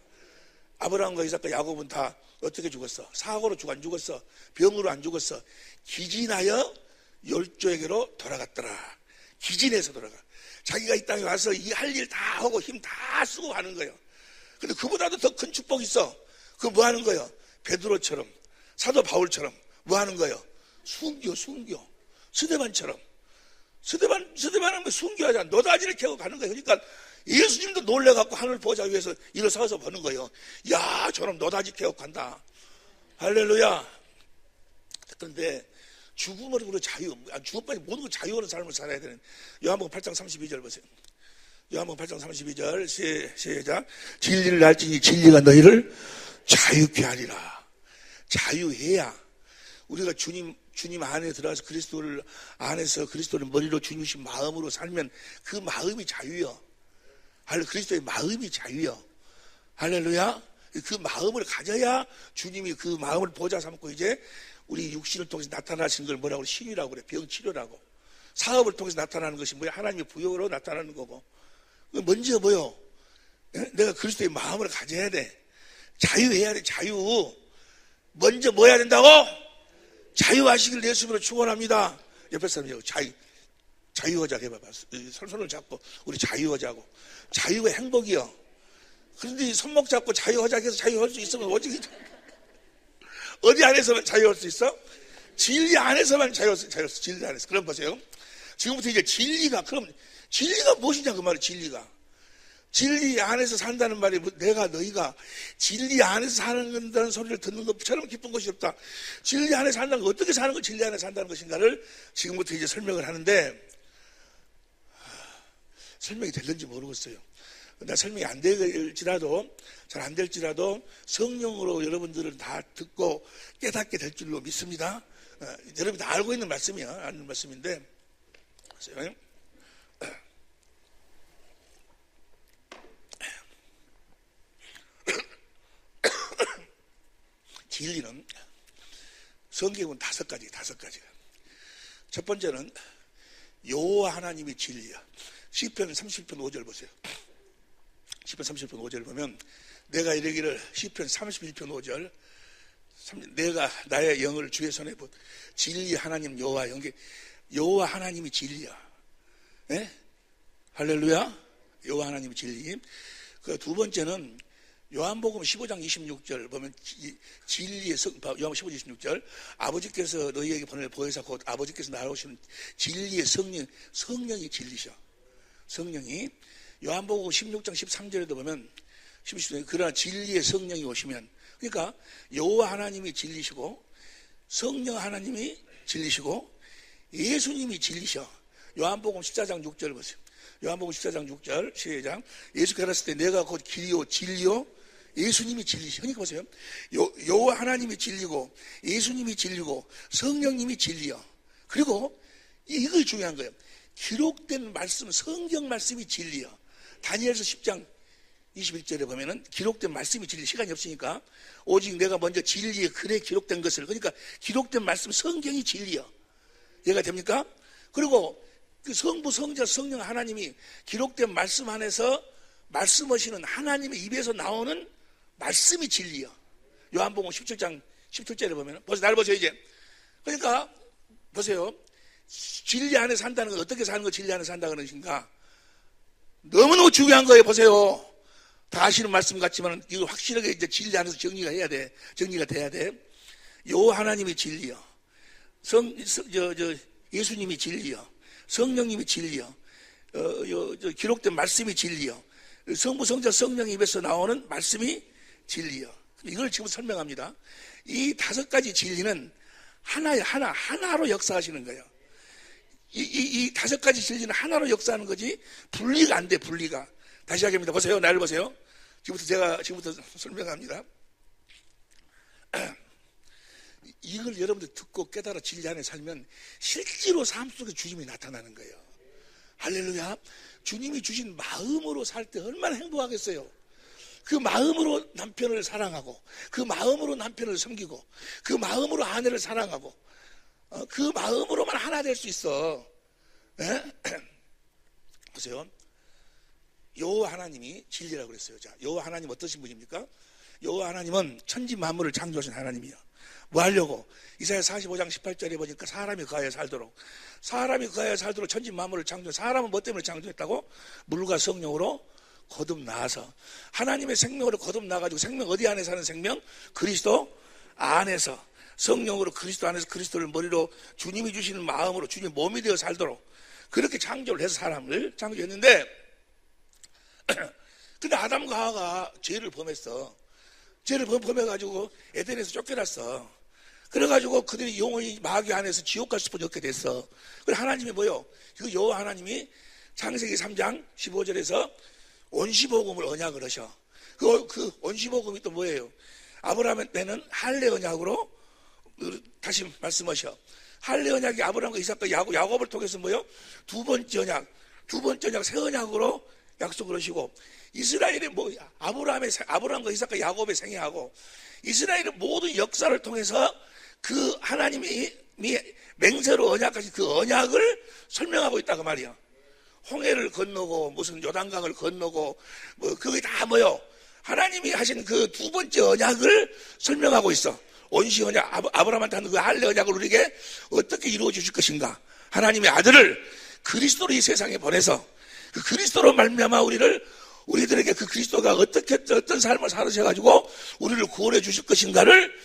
아브라함과 이삭과 야곱은 다 어떻게 죽었어? 사고로 안 죽었어. 병으로 안 죽었어. 기진하여 열조에게로 돌아갔더라. 기진해서 돌아가. 자기가 이 땅에 와서 이 할 일 다 하고 힘 다 쓰고 가는 거예요. 근데 그보다도 더 큰 축복이 있어. 그거 뭐 하는 거예요? 베드로처럼, 사도 바울처럼 뭐 하는 거예요? 순교. 스데반처럼. 스데반은 순교하지 않아. 노다지를 캐고 가는 거예요. 그러니까 예수님도 놀래갖고 하늘 보좌 위에서 일어서서 보는 거예요. 야, 저놈 노다지 캐고 간다. 할렐루야. 그런데 죽음으로 자유, 죽음까지 모든 걸 자유로운 삶을 살아야 되는. 요한복음 8장 32절 보세요. 요한복음 8장 32절 시작. 진리를 알지니 진리가 너희를 자유케 하리라. 자유해야 우리가 주님 안에 들어가서 그리스도를 안에서 그리스도를 머리로 주님이신 마음으로 살면 그 마음이 자유요. 그리스도의 마음이 자유요. 할렐루야. 그 마음을 가져야 주님이 그 마음을 보좌 삼고 이제 우리 육신을 통해서 나타나시는 걸 뭐라고 그래? 신유라고 그래. 병치료라고. 사업을 통해서 나타나는 것이 뭐야? 하나님의 부여로 나타나는 거고. 먼저 뭐요? 내가 그리스도의 마음을 가져야 돼. 자유해야 돼. 자유. 먼저 뭐 해야 된다고? 자유하시길 예수님으로 축원합니다. 옆에 사람이 자유하자 해봐봐. 손을 잡고 우리 자유하자고. 자유가 행복이요. 그런데 손목 잡고 자유하자 해서 자유할 수 있으면 어디 안에서만 자유할 수 있어? 진리 안에서만 자유할 수 있어. 진리 안에서. 그럼 보세요. 지금부터 이제 진리가 무엇이냐 그 말이에요. 진리 안에서 산다는 말이 너희가 진리 안에서 사는 소리를 듣는 것처럼 기쁜 것이 없다. 진리 안에서 산다는 거, 어떻게 사는 걸 진리 안에서 산다는 것인가를 지금부터 이제 설명을 하는데 설명이 될는지 모르겠어요. 나 설명이 안 될지라도 잘 안 될지라도 성령으로 여러분들은 다 듣고 깨닫게 될 줄로 믿습니다. 여러분이 다 알고 있는 말씀이야. 아는 말씀인데 보세요. 진리는 성경은 다섯 가지가. 첫 번째는 여호와 하나님이 진리야. 시편 30편 5절 보세요. 시편 30편 5절 보면 내가 이르기를 시편 31편 5절 내가 나의 영을 주의 손에 본 진리 하나님 여호와 영계 여호와 하나님이 진리야. 네? 할렐루야. 여호와 하나님이 진리. 그 두 번째는 요한복음 15장 26절 보면 진리의 요한복음 15장 26절 아버지께서 너희에게 보낼 보혜사 곧 아버지께서 나오시는 진리의 성령이 진리셔. 성령이 요한복음 16장 13절에도 보면 16절 그러나 진리의 성령이 오시면 그러니까 여호와 하나님이 진리시고 성령 하나님이 진리시고 예수님이 진리셔. 요한복음 14장 6절 보세요. 요한복음 14장 6절 시작. 예수께서 가셨을 때 내가 곧 길이요 진리요 예수님이 진리시. 그러니까 보세요. 여호와 하나님이 진리고 예수님이 진리고 성령님이 진리요. 그리고 이걸 중요한 거예요. 기록된 말씀, 성경 말씀이 진리요. 다니엘서 10장 21절에 보면은 기록된 말씀이 진리. 시간이 없으니까 오직 내가 먼저 진리의 글에 기록된 것을 그러니까 기록된 말씀 성경이 진리요. 이해가 됩니까? 그리고 그 성부 성자 성령 하나님이 기록된 말씀 안에서 말씀하시는 하나님의 입에서 나오는 말씀이 진리요. 요한복음 17장 17절에 보면 벌써 날 보세요 이제. 그러니까 보세요. 진리 안에 산다는 건 어떻게 사는 거 진리 안에 산다는 것인가? 너무너무 중요한 거예요. 보세요. 다 아시는 말씀 같지만 이거 확실하게 이제 진리 안에서 정리가 해야 돼. 정리가 돼야 돼. 요 하나님이 진리요. 예수님이 진리요. 성령님이 진리요. 기록된 말씀이 진리요. 성부, 성자, 성령 입에서 나오는 말씀이 진리요. 이걸 지금 설명합니다. 이 5가지 진리는 하나로 역사하시는 거예요. 이 5가지 진리는 하나로 역사하는 거지, 분리가 안 돼, 분리가. 다시 하겠습니다. 보세요. 나를 보세요. 지금부터 설명합니다. 이걸 여러분들 듣고 깨달아 진리 안에 살면 실제로 삶 속에 주님이 나타나는 거예요. 할렐루야. 주님이 주신 마음으로 살 때 얼마나 행복하겠어요. 그 마음으로 남편을 사랑하고, 그 마음으로 남편을 섬기고, 그 마음으로 아내를 사랑하고, 그 마음으로만 하나 될 수 있어. 예? 보세요. 여호와 하나님이 진리라고 그랬어요. 자, 여호와 하나님 어떠신 분입니까? 여호와 하나님은 천지 만물을 창조하신 하나님이요. 뭐 하려고? 이사야 45장 18절에 보니까 사람이 그 하에 살도록, 사람이 그 하에 살도록 천지 만물을 창조. 사람은 뭐 때문에 창조했다고? 물과 성령으로 거듭나서. 하나님의 생명으로 거듭나가지고, 생명 어디 안에 사는 생명? 그리스도 안에서. 성령으로 그리스도 안에서, 그리스도를 머리로 주님이 주시는 마음으로 주님 몸이 되어 살도록 그렇게 창조를 해서 사람을 창조했는데, 근데 아담과 하와가 죄를 범했어. 죄를 범해가지고 에덴에서 쫓겨났어. 그래가지고 그들이 영원히 마귀 안에서 지옥 갈 수밖에 없게 됐어. 그래 하나님이 뭐요? 그 여호와 하나님이 창세기 3장 15절에서 온시복음을 언약을 하셔. 그 온시복음이 또 뭐예요? 아브라함에는 할례 언약으로, 다시 말씀하셔. 할례 언약이 아브라함과 이삭과 야곱을 통해서 뭐요? 두 번째 언약 새 언약으로 약속을 하시고, 이스라엘의 아브라함과 이삭과 야곱의 생애하고 이스라엘의 모든 역사를 통해서 그 하나님이 맹세로 언약하신 그 언약을 설명하고 있다고 말이야. 홍해를 건너고 무슨 요단강을 건너고 뭐 그게 다 뭐요? 하나님이 하신 그 두 번째 언약을 설명하고 있어. 온시 언약, 아브라함한테 하는 그 할례 언약을 우리에게 어떻게 이루어 주실 것인가? 하나님의 아들을 그리스도로 이 세상에 보내서 그 그리스도로 말미암아 우리들에게 그 그리스도가 어떤 삶을 살으셔가지고 우리를 구원해 주실 것인가를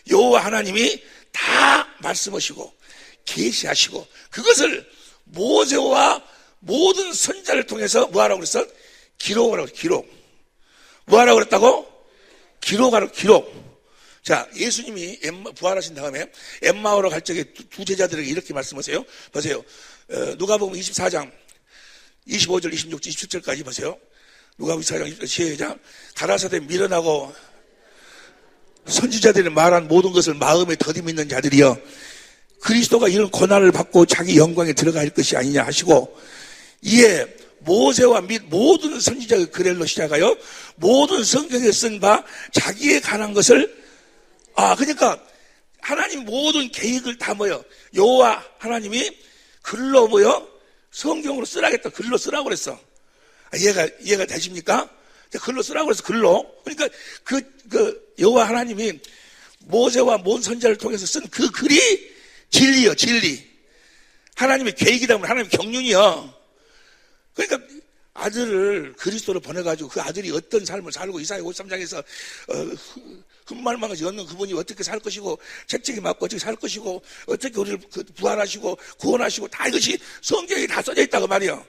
여호와 하나님이 다 말씀하시고 계시하시고, 그것을 모세와 모든 선지자를 통해서 뭐하라고 그랬어? 기록하라고. 기록. 뭐하라고 그랬다고? 기록. 자, 예수님이 부활하신 다음에 엠마오로 갈 적에 두 제자들에게 이렇게 말씀하세요. 보세요. 누가복음 24장 25절, 26절, 27절까지 보세요. 누가복음 24장 시작. 가라사대 미련하고 선지자들이 말한 모든 것을 마음에 더디 믿는 자들이여, 그리스도가 이런 고난을 받고 자기 영광에 들어갈 것이 아니냐 하시고, 이에 모세와 및 모든 선지자의 글엘로 시작하여 모든 성경에 쓴 바 자기에 관한 것을, 그러니까 하나님 모든 계획을 다 뭐요? 여호와 하나님이 글로 뭐요? 성경으로 쓰라겠다. 글로 쓰라고 그랬어. 이해가 되십니까? 글로 쓰라고 그래서 글로. 그러니까 그 여호와 하나님이 모세와 모든 선지자를 통해서 쓴 그 글이 진리요, 진리. 하나님의 계획이다 보면 하나님의 경륜이요. 그러니까 아들을 그리스도로 보내가지고 그 아들이 어떤 삶을 살고, 이사야 53장에서 흠말망을 얻는 그분이 어떻게 살 것이고, 책책이 맞고 어떻게 살 것이고, 어떻게 우리를 부활하시고 구원하시고, 다 이것이 성경에 다 써져 있다고 말이요.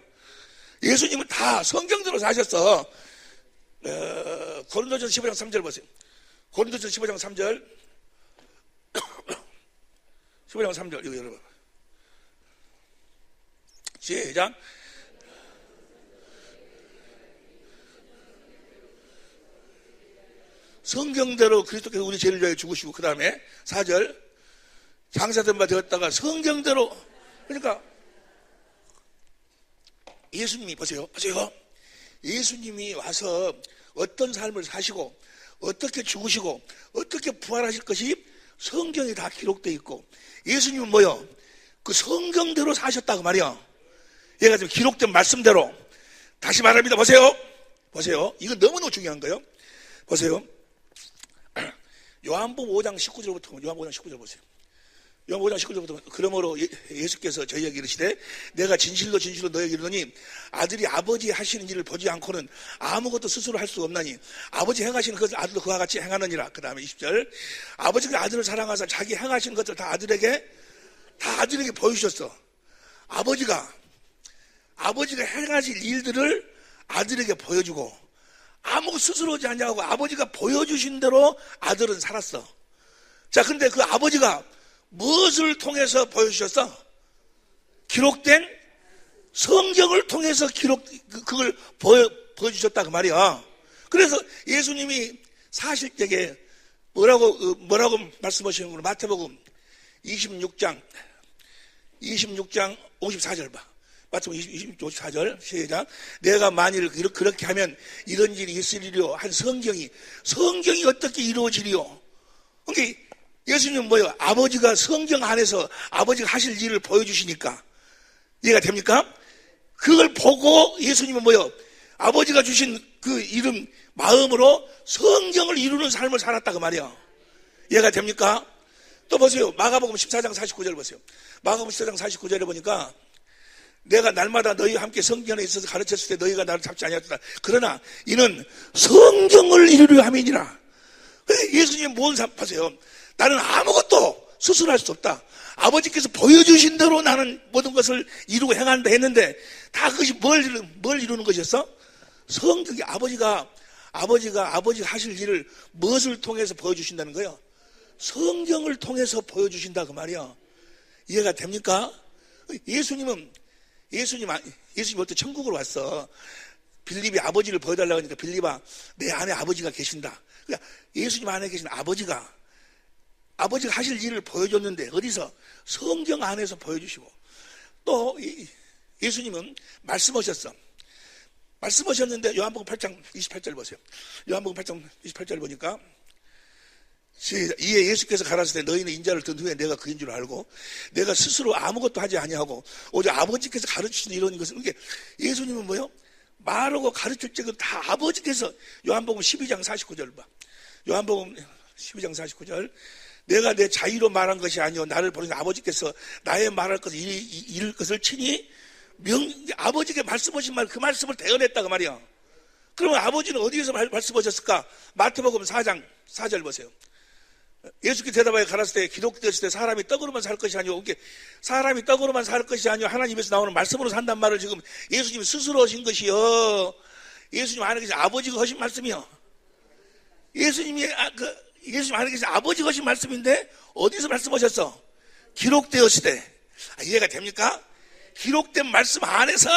예수님은 다 성경대로 사셨어. 고린도전서 15장 3절 보세요. 고린도전서 15장 3절 15장 3절 이거 열어봐. 시작. 성경대로 그리스도께서 우리 죄를 위하여 죽으시고, 그 다음에 4절 장사된 바 되었다가 성경대로. 그러니까 예수님이 보세요. 예수님이 와서 어떤 삶을 사시고 어떻게 죽으시고 어떻게 부활하실 것이 성경에 다 기록되어 있고, 예수님은 뭐요? 그 성경대로 사셨다고 말이야. 얘가 지금 기록된 말씀대로. 다시 말합니다. 보세요. 이건 너무너무 중요한 거예요. 보세요. 요한복음 5장 19절부터 요한복음 5장 19절 보세요. 요한복음 5장 19절부터 그러므로 예수께서 저희에게 이르시되 내가 진실로 너에게 이르노니 아들이 아버지 하시는 일을 보지 않고는 아무것도 스스로 할 수 없나니 아버지 행하시는 것을 아들도 그와 같이 행하느니라. 그 다음에 20절 아버지가 아들을 사랑하사 자기 행하시는 것을 다 아들에게 보여주셨어. 아버지가 행하실 일들을 아들에게 보여주고, 아무 스스로 오지 않냐고 아버지가 보여주신 대로 아들은 살았어. 자, 근데 그 아버지가 무엇을 통해서 보여주셨어? 기록된 성경을 통해서 그걸 보여주셨다 그 말이야. 그래서 예수님이 사실적에 뭐라고 말씀하시는 거는 마태복음 26장 54절 봐. 마태복음 54절 시작. 내가 만일 그렇게 하면 이런 일이 있으리요 한 성경이 어떻게 이루어지리요? 그러니까 예수님은 뭐예요? 아버지가 성경 안에서 아버지가 하실 일을 보여주시니까 이해가 됩니까? 그걸 보고 예수님은 뭐예요? 아버지가 주신 그 이름 마음으로 성경을 이루는 삶을 살았다 그 말이야. 이해가 됩니까? 또 보세요. 마가복음 14장 49절 보세요. 마가복음 14장 49절에 보니까 내가 날마다 너희와 함께 성경에 있어서 가르쳤을 때 너희가 나를 잡지 아니하였다. 그러나 이는 성경을 이루려 함이니라. 예수님이 뭔 삶하세요? 나는 아무것도 스스로 할 수 없다. 아버지께서 보여주신 대로 나는 모든 것을 이루고 행한다 했는데 다 그것이 뭘 이루는 것이었어? 성경이 아버지가 하실 일을 무엇을 통해서 보여주신다는 거예요? 성경을 통해서 보여주신다 그 말이야. 이해가 됩니까? 예수님이 어떤 천국으로 왔어. 빌립이 아버지를 보여달라고 하니까 빌립아 내 안에 아버지가 계신다. 그러니까 예수님 안에 계신 아버지가 하실 일을 보여줬는데 어디서? 성경 안에서 보여주시고 또 예수님은 말씀하셨는데 요한복음 8장 28절 보세요. 요한복음 8장 28절 보니까 이에 예수께서 가라사대 너희는 인자를 든 후에 내가 그인 줄 알고 내가 스스로 아무것도 하지 아니하고 오직 아버지께서 가르치시는 이런 것을 그러니까 예수님은 뭐요? 말하고 가르칠 적은 다 아버지께서 요한복음 12장 49절 봐. 요한복음 12장 49절 내가 내 자유로 말한 것이 아니요 나를 보내신 아버지께서 나의 말할 것을 이룰 것을 친히 아버지께 말씀하신 말 그 말씀을 대언했다 그 말이야. 그러면 아버지는 어디에서 말씀하셨을까? 마태복음 4장 4절 보세요. 예수께서 대답하여 가라사대 때 기록되었을 때 사람이 떡으로만 살 것이 아니오. 사람이 떡으로만 살 것이 아니오 하나님 입에서 나오는 말씀으로 산단 말을 지금 예수님이 스스로 하신 것이요. 예수님 안에 계신 아버지가 하신 말씀이요. 예수님 안에 계신 아버지가 하신 말씀인데 어디서 말씀하셨어? 기록되었을 때. 이해가 됩니까? 기록된 말씀 안에서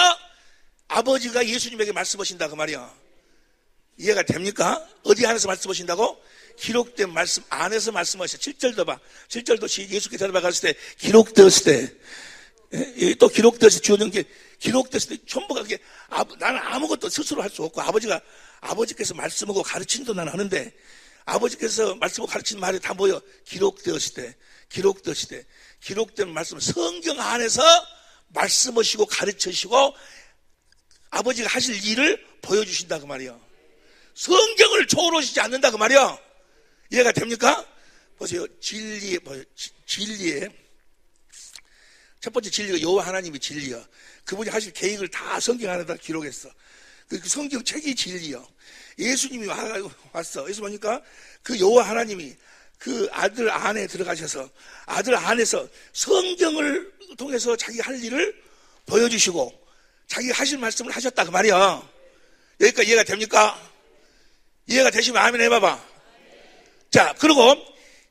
아버지가 예수님에게 말씀하신다 그 말이야. 이해가 됩니까? 어디 안에서 말씀하신다고? 기록된 말씀 안에서 말씀하셔. 7절도 봐. 7절도 예수께서 대답해 갔을 때 기록되었을 때 또 기록되었을 때 주어진 게 기록되었을 때 전부가 그게 나는 아무것도 스스로 할 수 없고 아버지께서 말씀하고 가르친도 나는 하는데 아버지께서 말씀하고 가르친 말이 다 뭐예요? 기록되었을 때 기록된 말씀 성경 안에서 말씀하시고 가르치시고 아버지가 하실 일을 보여주신다 그 말이야. 성경을 초월하시지 않는다 그 말이야. 이해가 됩니까? 보세요. 진리의 첫 번째 진리가 여호와 하나님이 진리야. 그분이 하실 계획을 다 성경 안에다 기록했어. 그 성경 책이 진리야. 예수님이 왔어. 예수 보니까 그 여호와 하나님이 그 아들 안에 들어가셔서 아들 안에서 성경을 통해서 자기 할 일을 보여주시고 자기 하실 말씀을 하셨다 그 말이야. 여기까지 이해가 됩니까? 이해가 되시면 아멘 해봐봐. 자, 그리고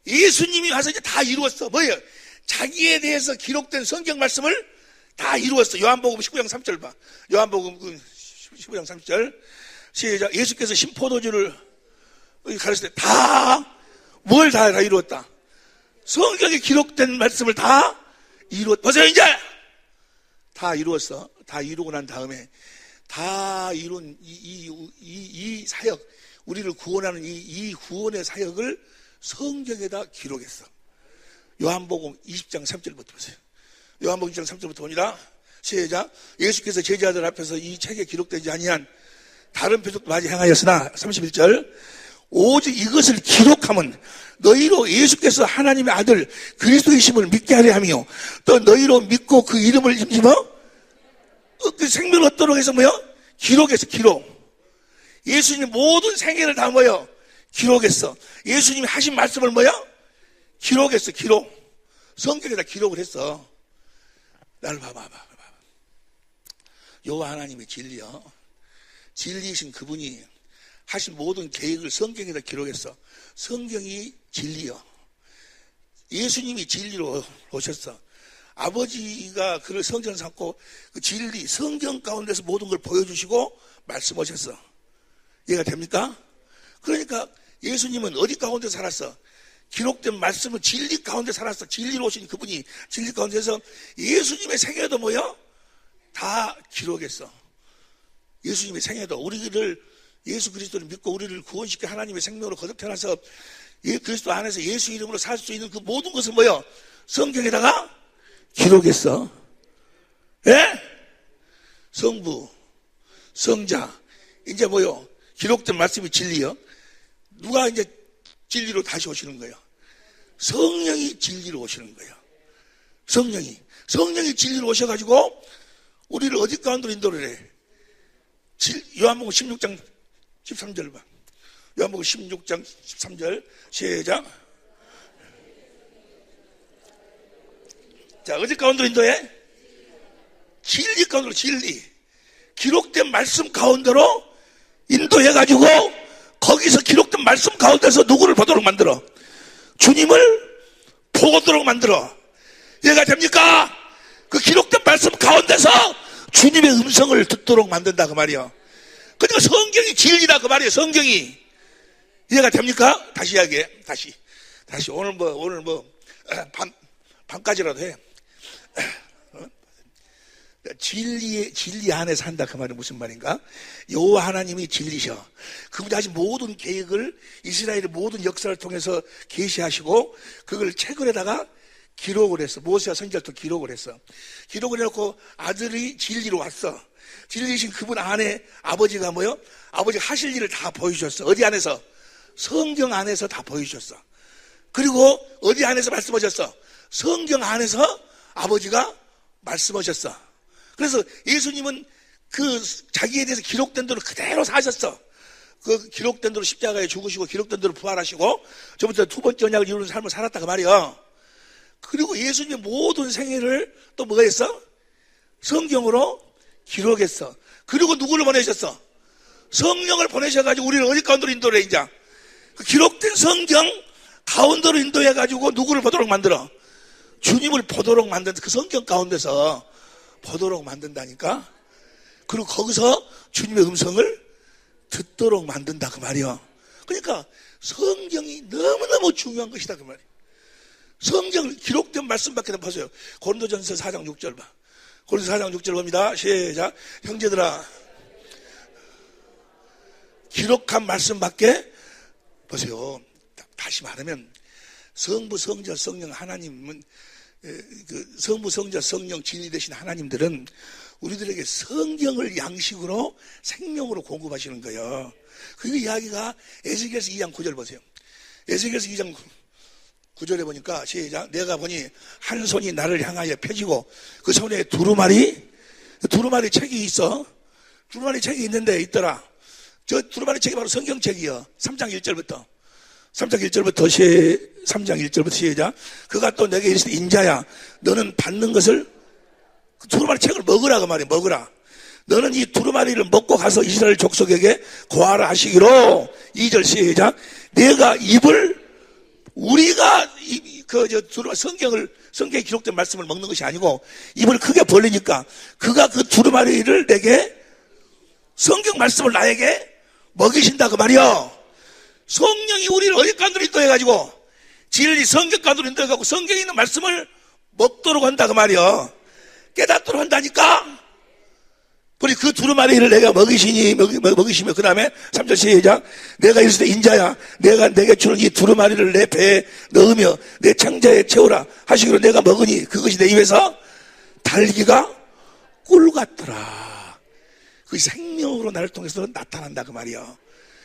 예수님이 와서 이제 다 이루었어. 뭐예요? 자기에 대해서 기록된 성경 말씀을 다 이루었어. 요한복음 19장 3절 봐. 요한복음 19장 3절 시작. 예수께서 신포도주를 가르칠 때 뭘 다 이루었다. 성경에 기록된 말씀을 다 이루었다. 보세요 이제 다 이루었어. 다 이루고 난 다음에 다 이룬 이 사역 우리를 구원하는 이 구원의 사역을 성경에다 기록했어. 요한복음 20장 3절부터 보세요. 요한복음 20장 3절부터 보니라 시작. 예수께서 제자들 앞에서 이 책에 기록되지 아니한 다른 표적도 많이 행하였으나 31절 오직 이것을 기록함은 너희로 예수께서 하나님의 아들 그리스도이심을 믿게 하려 함이요 또 너희로 믿고 그 이름을 그 생명을 얻도록 해서 뭐요? 기록했어. 기록. 예수님 모든 생애를 다 뭐요? 기록했어. 예수님이 하신 말씀을 뭐요? 기록했어. 기록. 성경에다 기록을 했어. 나를 봐봐. 여호와 하나님이 진리요. 진리이신 그분이 하신 모든 계획을 성경에다 기록했어. 성경이 진리요. 예수님이 진리로 오셨어. 아버지가 그를 성전 삼고 그 진리, 성경 가운데서 모든 걸 보여주시고 말씀하셨어. 이해가 됩니까? 그러니까 예수님은 어디 가운데 살았어? 기록된 말씀은 진리 가운데 살았어. 진리로 오신 그분이 진리 가운데서 예수님의 생애도 뭐야? 다 기록했어. 예수님의 생애도 우리를 예수 그리스도를 믿고 우리를 구원시켜 하나님의 생명으로 거듭 태어나서 그리스도 안에서 예수 이름으로 살 수 있는 그 모든 것을 뭐야? 성경에다가 기록했어. 예? 성부, 성자, 이제 뭐요? 기록된 말씀이 진리요. 누가 이제 진리로 다시 오시는 거예요? 성령이 진리로 오시는 거예요. 성령이 진리로 오셔가지고 우리를 어디 가운데로 인도를 해? 요한복음 16장 13절 봐. 요한복음 16장 13절 시작. 자, 어디 가운데로 인도해? 진리 가운데로, 진리. 기록된 말씀 가운데로 인도해가지고 거기서 기록된 말씀 가운데서 누구를 보도록 만들어? 주님을 보도록 만들어. 이해가 됩니까? 그 기록된 말씀 가운데서 주님의 음성을 듣도록 만든다 그 말이요. 그러니까 성경이 진리다 그 말이에요. 성경이. 이해가 됩니까? 다시 이야기해. 다시 오늘 밤까지라도 해. 진리 안에 산다 그 말은 무슨 말인가? 여호와 하나님이 진리셔. 그분이 하신 모든 계획을 이스라엘의 모든 역사를 통해서 계시하시고 그걸 책을에다가 기록을 했어. 모세와 선지자도 기록을 했어. 기록을 해놓고 아들이 진리로 왔어. 진리신 그분 안에 아버지가 뭐요? 아버지 하실 일을 다 보여주셨어. 어디 안에서? 성경 안에서 다 보여주셨어. 그리고 어디 안에서 말씀하셨어? 성경 안에서 아버지가 말씀하셨어. 그래서 예수님은 그 자기에 대해서 기록된 대로 그대로 사셨어. 그 기록된 대로 십자가에 죽으시고 기록된 대로 부활하시고 저부터 두 번째 언약을 이루는 삶을 살았다 그 말이야. 그리고 예수님의 모든 생애를 또 뭐가 했어? 성경으로 기록했어. 그리고 누구를 보내셨어? 성령을 보내셔가지고 우리를 어디 가운데로 인도해 이제? 그 기록된 성경 가운데로 인도해가지고 누구를 보도록 만들어? 주님을 보도록 만든 그 성경 가운데서 보도록 만든다니까? 그리고 거기서 주님의 음성을 듣도록 만든다 그 말이야. 그러니까 성경이 너무너무 중요한 것이다 그 말이야. 성경 기록된 말씀밖에 안 보세요. 고린도전서 4장 6절 봐. 고린도서 4장 6절 봅니다. 시작. 형제들아, 기록한 말씀밖에 보세요. 다시 말하면 성부, 성자, 성령 하나님은 그 성부, 성자, 성령 진리 되신 하나님들은 우리들에게 성경을 양식으로 생명으로 공급하시는 거예요. 그 이야기가 에스겔서 2장 9절 보세요. 에스겔서 2장 9절에 보니까 시작. 내가 보니 한 손이 나를 향하여 펴지고 그 손에 두루마리 책이 있어. 두루마리 책이 있는데 있더라. 저 두루마리 책이 바로 성경책이요. 3장 1절부터 3장 1절부터 시작. 그가 또 내게 이르시되 인자야 너는 받는 것을 그 두루마리 책을 먹으라 그 말이야. 먹으라. 너는 이 두루마리를 먹고 가서 이스라엘 족속에게 고하라 하시기로 2절 시작. 내가 입을 우리가 성경에 기록된 말씀을 먹는 것이 아니고 입을 크게 벌리니까 그가 그 두루마리를 내게 성경 말씀을 나에게 먹이신다 그 말이요. 성령이 우리를 어디 가운데로 인도해가지고 진리 성경 가운데로 인도해가지고 성경에 있는 말씀을 먹도록 한다 그 말이요. 깨닫도록 한다니까. 그리고 그 두루마리를 내가 먹이시며 그 다음에 3절 시작. 내가 이르시되 인자야 내가 내게 주는 이 두루마리를 내 배에 넣으며 내 창자에 채우라 하시기로 내가 먹으니 그것이 내 입에서 달기가 꿀 같더라. 그 생명으로 나를 통해서 나타난다 그 말이야.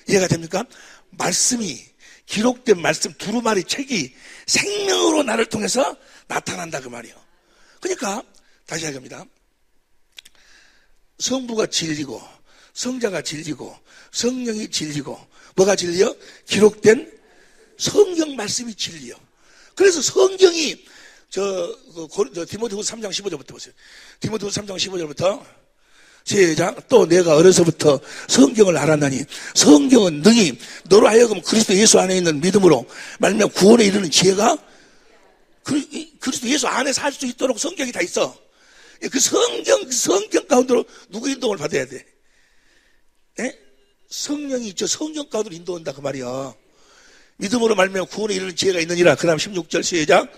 이해가 됩니까? 말씀이 기록된 말씀 두루마리 책이 생명으로 나를 통해서 나타난다 그 말이야. 그러니까 다시 하겠습니다. 성부가 진리고 성자가 진리고 성령이 진리고 뭐가 진리요? 기록된 성경 말씀이 진리요. 그래서 성경이 디모데후서 3장 15절부터 보세요. 디모데후서 3장 15절부터 시작. 또 내가 어려서부터 성경을 알았나니 성경은 능히 너로 하여금 그리스도 예수 안에 있는 믿음으로 말미암아 구원에 이르는 지혜가 그리스도 예수 안에 살 수 있도록 성경이 다 있어. 그 성경 가운데로 누구 인도를 받아야 돼? 예? 성령이 있죠. 성경 가운데로 인도한다 그 말이야. 믿음으로 말미암아 구원에 이르는 지혜가 있느니라. 그 다음 16절 시작.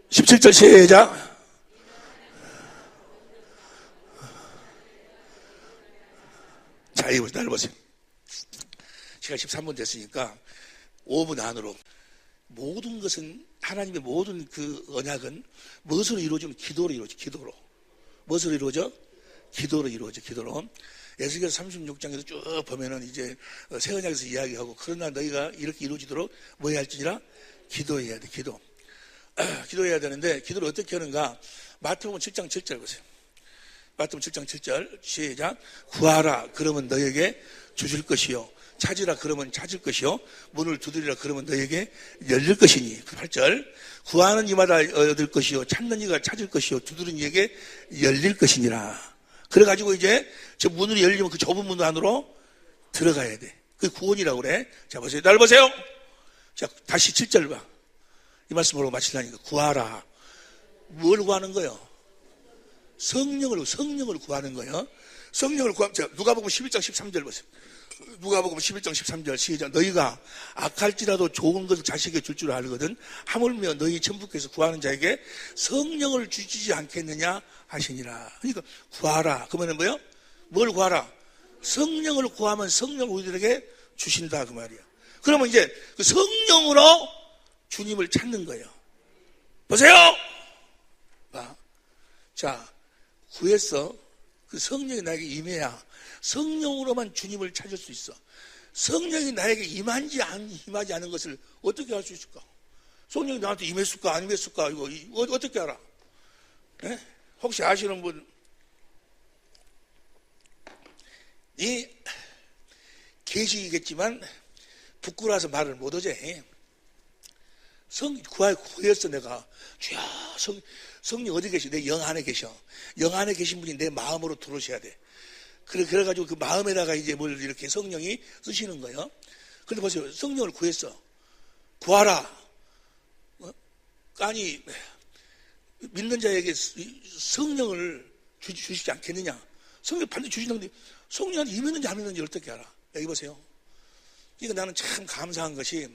(17절) 시작. 자, 이거 나를 보세요. 시간 13분 됐으니까 5분 안으로 모든 것은 하나님의 모든 그 언약은 무엇으로 이루어지면 기도로 이루어져. 기도로. 무엇으로 이루어져? 기도로 이루어져. 기도로. 에스겔서 36장에서 쭉 보면은 이제 새 언약에서 이야기하고 그러나 너희가 이렇게 이루어지도록 뭐 해야 할지니라? 기도해야 돼. 기도. 기도해야 되는데 기도를 어떻게 하는가? 마태복음 7장 7절 보세요. 마태복음 7장 7절 시작. 구하라 그러면 너에게 주실 것이요 찾으라 그러면 찾을 것이요 문을 두드리라 그러면 너에게 열릴 것이니. 8절 구하는 이마다 얻을 것이요 찾는 이가 찾을 것이요 두드리는 이에게 열릴 것이니라. 그래가지고 이제 저 문을 열리면 그 좁은 문 안으로 들어가야 돼. 그게 구원이라고 그래. 자 보세요. 날 보세요. 자 다시 7절 봐. 이 말씀으로 마치려니까 구하라. 뭘 구하는 거예요? 성령을 구하는 거예요. 성령을 구하면 자 누가복음 11장 13절 보세요. 누가복음 11장 13절 시작. 너희가 악할지라도 좋은 것을 자식에게 줄 줄 알거든 하물며 너희 천부께서 구하는 자에게 성령을 주시지 않겠느냐 하시니라. 그러니까 구하라. 그러면 뭐예요? 뭘 구하라? 성령을 구하면 성령을 우리들에게 주신다 그 말이야. 그러면 이제 그 성령으로 주님을 찾는 거예요. 보세요. 자 구했어. 그 성령이 나에게 임해야 성령으로만 주님을 찾을 수 있어. 성령이 나에게 임하지 않은 것을 어떻게 알 수 있을까? 성령이 나한테 임했을까 안 임했을까 이거 어떻게 알아? 네? 혹시 아시는 분? 이 계시겠지만 부끄러워서 말을 못하지. 구했어 내가. 주야 성령 어디 계시? 내 영 안에 계셔. 영 안에 계신 분이 내 마음으로 들어오셔야 돼. 그래가지고 그 마음에다가 이제 뭘 이렇게 성령이 쓰시는 거예요. 그런데 보세요. 성령을 구했어. 구하라. 아니 믿는 자에게 성령을 주시지 않겠느냐. 성령 반드시 주시는데 성령한테 임했는지 안 임했는지 어떻게 알아? 여기 보세요. 이거 나는 참 감사한 것이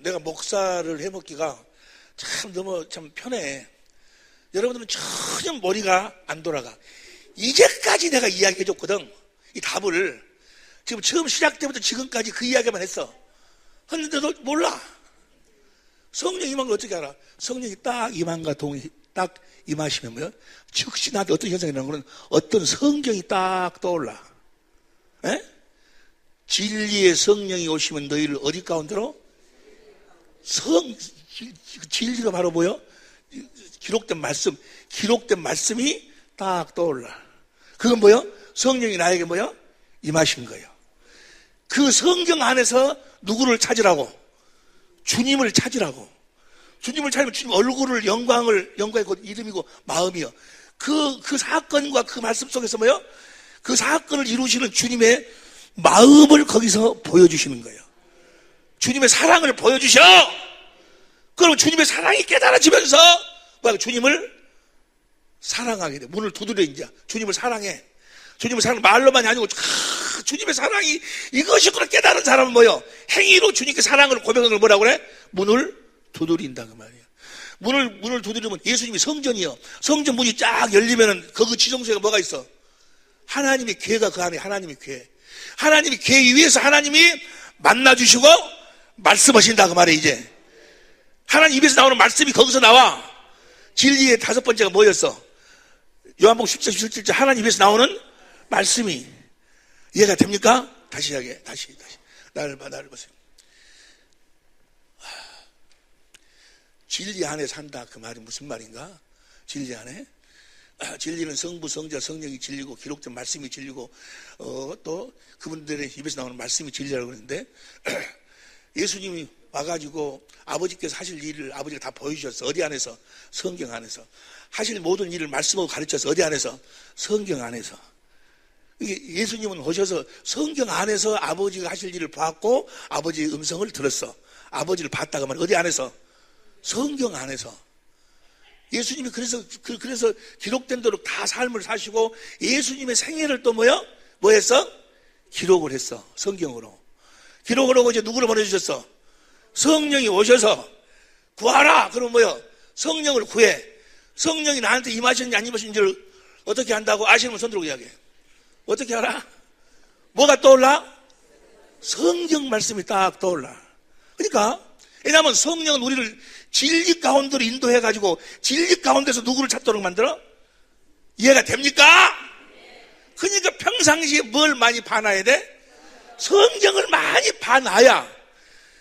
내가 목사를 해먹기가 너무 편해. 여러분들은 전혀 머리가 안 돌아가. 이제까지 내가 이야기해줬거든. 이 답을. 지금 처음 시작 때부터 지금까지 그 이야기만 했어. 했는데도 몰라. 성령 임한 걸 어떻게 알아? 성령이 딱 임한과 동의, 딱 임하시면 뭐야? 즉시 나한테 어떤 현상이 일어나는 거는 어떤 성경이 딱 떠올라. 에? 진리의 성령이 오시면 너희를 어디 가운데로? 진리가 바로 뭐요? 기록된 말씀이 딱 떠올라. 그건 뭐요? 성령이 나에게 뭐요? 임하신 거예요. 그 성경 안에서 누구를 찾으라고? 주님을 찾으라고. 주님을 찾으면 주님 얼굴을 영광이 곧 이름이고 마음이요. 그 사건과 그 말씀 속에서 뭐요? 그 사건을 이루시는 주님의 마음을 거기서 보여주시는 거예요. 주님의 사랑을 보여주셔. 그럼 주님의 사랑이 깨달아지면서 주님을 사랑하게 돼. 문을 두드려 이제 주님을 사랑해. 주님을 사랑 말로만이 아니고 주님의 사랑이 이것이구나 깨달은 사람은 뭐요? 행위로 주님께 사랑을 고백하는 걸 뭐라고 그래? 문을 두드린다 그 말이야. 문을 두드리면 예수님이 성전이요. 성전 문이 쫙 열리면은 그 지성소에 뭐가 있어? 하나님의 궤가 그 안에 하나님의 궤. 하나님의 궤 위에서 하나님이 만나주시고 말씀하신다 그 말이야 이제. 하나님 입에서 나오는 말씀이 거기서 나와. 진리의 5번째가 뭐였어? 요한복음 10장 17절 하나님 입에서 나오는 말씀이 이해가 됩니까? 다시 이야기해. 다시. 나를 보세요. 진리 안에 산다 그 말이 무슨 말인가? 진리 안에? 진리는 성부, 성자, 성령이 진리고 기록된 말씀이 진리고 또 그분들의 입에서 나오는 말씀이 진리라고 그러는데 예수님이 와가지고 아버지께서 하실 일을 아버지가 다 보여주셨어. 어디 안에서? 성경 안에서. 하실 모든 일을 말씀으로 가르쳐서 어디 안에서? 성경 안에서. 이게 예수님은 오셔서 성경 안에서 아버지가 하실 일을 봤고 아버지의 음성을 들었어. 아버지를 봤다가 말이야. 어디 안에서? 성경 안에서. 예수님이 그래서 기록된 대로 다 삶을 사시고 예수님의 생애를 또 뭐 했어? 기록을 했어. 성경으로. 기록을 하고 이제 누구를 보내주셨어? 성령이 오셔서 구하라. 그러면 성령을 구해. 성령이 나한테 임하셨는지 안 임하셨는지를 어떻게 한다고? 아시는 분 손 들고 이야기해. 어떻게 알아? 뭐가 떠올라? 성경 말씀이 딱 떠올라. 그러니까 왜냐하면 성령은 우리를 진리 가운데로 인도해가지고 진리 가운데서 누구를 찾도록 만들어? 이해가 됩니까? 그러니까 평상시에 뭘 많이 봐놔야 돼? 성경을 많이 봐놔야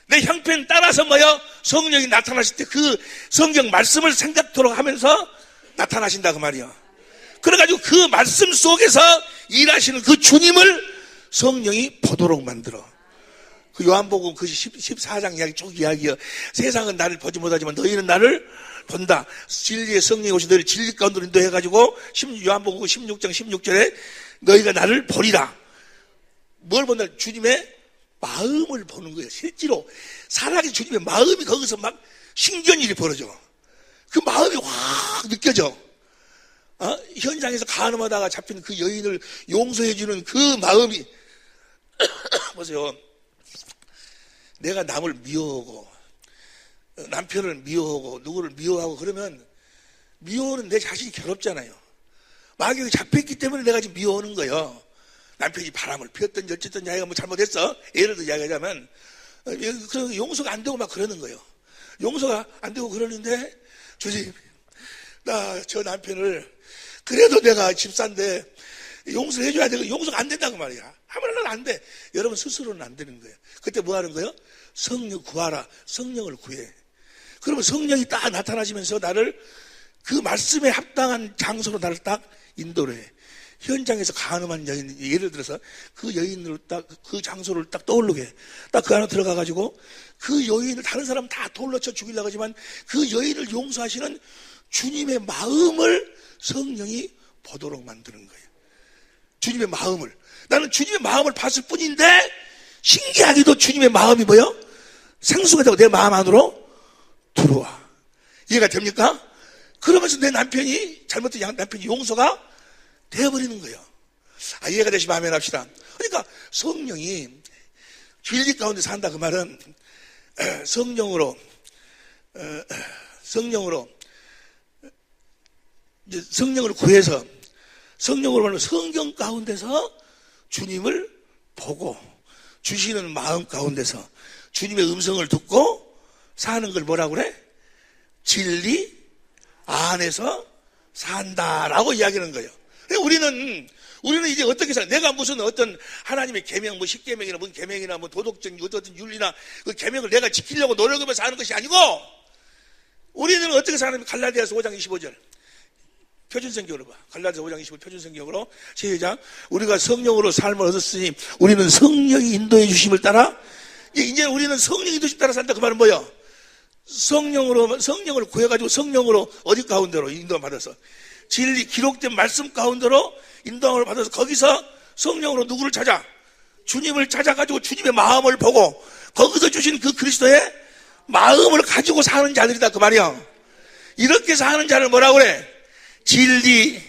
내 형편 따라서 성령이 나타나실 때 그 성경 말씀을 생각토록 하면서 나타나신다 그 말이야. 그래가지고 그 말씀 속에서 일하시는 그 주님을 성령이 보도록 만들어. 그 요한복음 그 14장 이야기 쭉 이야기야. 세상은 나를 보지 못하지만 너희는 나를 본다. 진리의 성령이 오시 너희를 진리 가운데로 인도해가지고 요한복음 16장 16절에 너희가 나를 보리라. 뭘 본다? 주님의 마음을 보는 거예요. 실제로 살아계신 주님의 마음이 거기서 막 신경일이 벌어져. 그 마음이 확 느껴져. 현장에서 간음하다가 잡힌 그 여인을 용서해주는 그 마음이 보세요. 내가 남을 미워하고 남편을 미워하고 누구를 미워하고 그러면 미워하는 내 자신이 괴롭잖아요. 마귀에 잡혔기 때문에 내가 지금 미워하는 거예요. 남편이 바람을 피웠든지 어쨌든 자기가 뭐 잘못했어. 예를 들어 이야기하자면 용서가 안 되고 막 그러는 거예요. 용서가 안 되고 그러는데 주님 나 저 남편을 그래도 내가 집사인데 용서를 해줘야 되고 용서가 안 된다고 말이야. 하면은 안 돼. 여러분 스스로는 안 되는 거예요. 그때 뭐 하는 거예요? 성령 구하라. 성령을 구해. 그러면 성령이 딱 나타나시면서 나를 그 말씀에 합당한 장소로 나를 딱 인도를 해. 현장에서 간음한 여인, 예를 들어서 그 여인으로 딱 그 장소를 딱 떠오르게 해. 딱 그 안에 들어가가지고 그 여인을 다른 사람 다 돌로 쳐 죽이려고 하지만 그 여인을 용서하시는 주님의 마음을 성령이 보도록 만드는 거예요. 주님의 마음을. 나는 주님의 마음을 봤을 뿐인데 신기하게도 주님의 마음이 뭐요? 생수가 되고 내 마음 안으로 들어와. 이해가 됩니까? 그러면서 내 남편이 잘못된 남편이 용서가 되어버리는 거예요. 이해가 되시면 아멘 합시다. 그러니까 성령이 진리 가운데 산다 그 말은 성령으로 이제 성령을 구해서 성령으로 말하면 성경 가운데서 주님을 보고 주시는 마음 가운데서 주님의 음성을 듣고 사는 걸 뭐라고 그래? 진리 안에서 산다라고 이야기하는 거예요. 우리는 이제 어떻게 살아? 내가 무슨 어떤 하나님의 계명, 뭐 십계명이나 뭔 계명이나 뭐 도덕적 어떤 윤리나 그 계명을 내가 지키려고 노력하면서 하는 것이 아니고 우리는 어떻게 사냐면 갈라디아서 5장 25절 표준성경으로 봐. 갈라디아서 5장 25절 표준성경으로 시작. 우리가 성령으로 삶을 얻었으니 우리는 성령이 인도해 주심을 따라 이제 우리는 성령이 인도해 주심 따라 산다. 그 말은 뭐야? 성령을 구해가지고 성령으로 어디 가운데로 인도를 받아서 진리 기록된 말씀 가운데로 인도함을 받아서 거기서 성령으로 누구를 찾아? 주님을 찾아가지고 주님의 마음을 보고 거기서 주신 그 그리스도의 마음을 가지고 사는 자들이다 그 말이야. 이렇게 사는 자를 뭐라고 그래? 진리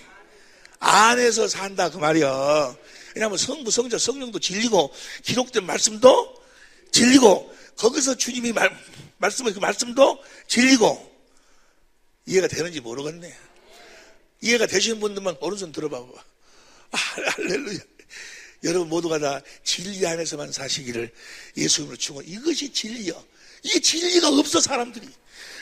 안에서 산다 그 말이야. 왜냐하면 성부, 성자, 성령도 진리고 기록된 말씀도 진리고 거기서 주님이 말씀의 그 말씀도 진리고 이해가 되는지 모르겠네. 이해가 되시는 분들만 오른손 들어봐. 할렐루야. 여러분 모두가 다 진리 안에서만 사시기를 예수님으로 축원. 이것이 진리야. 이게 진리가 없어 사람들이.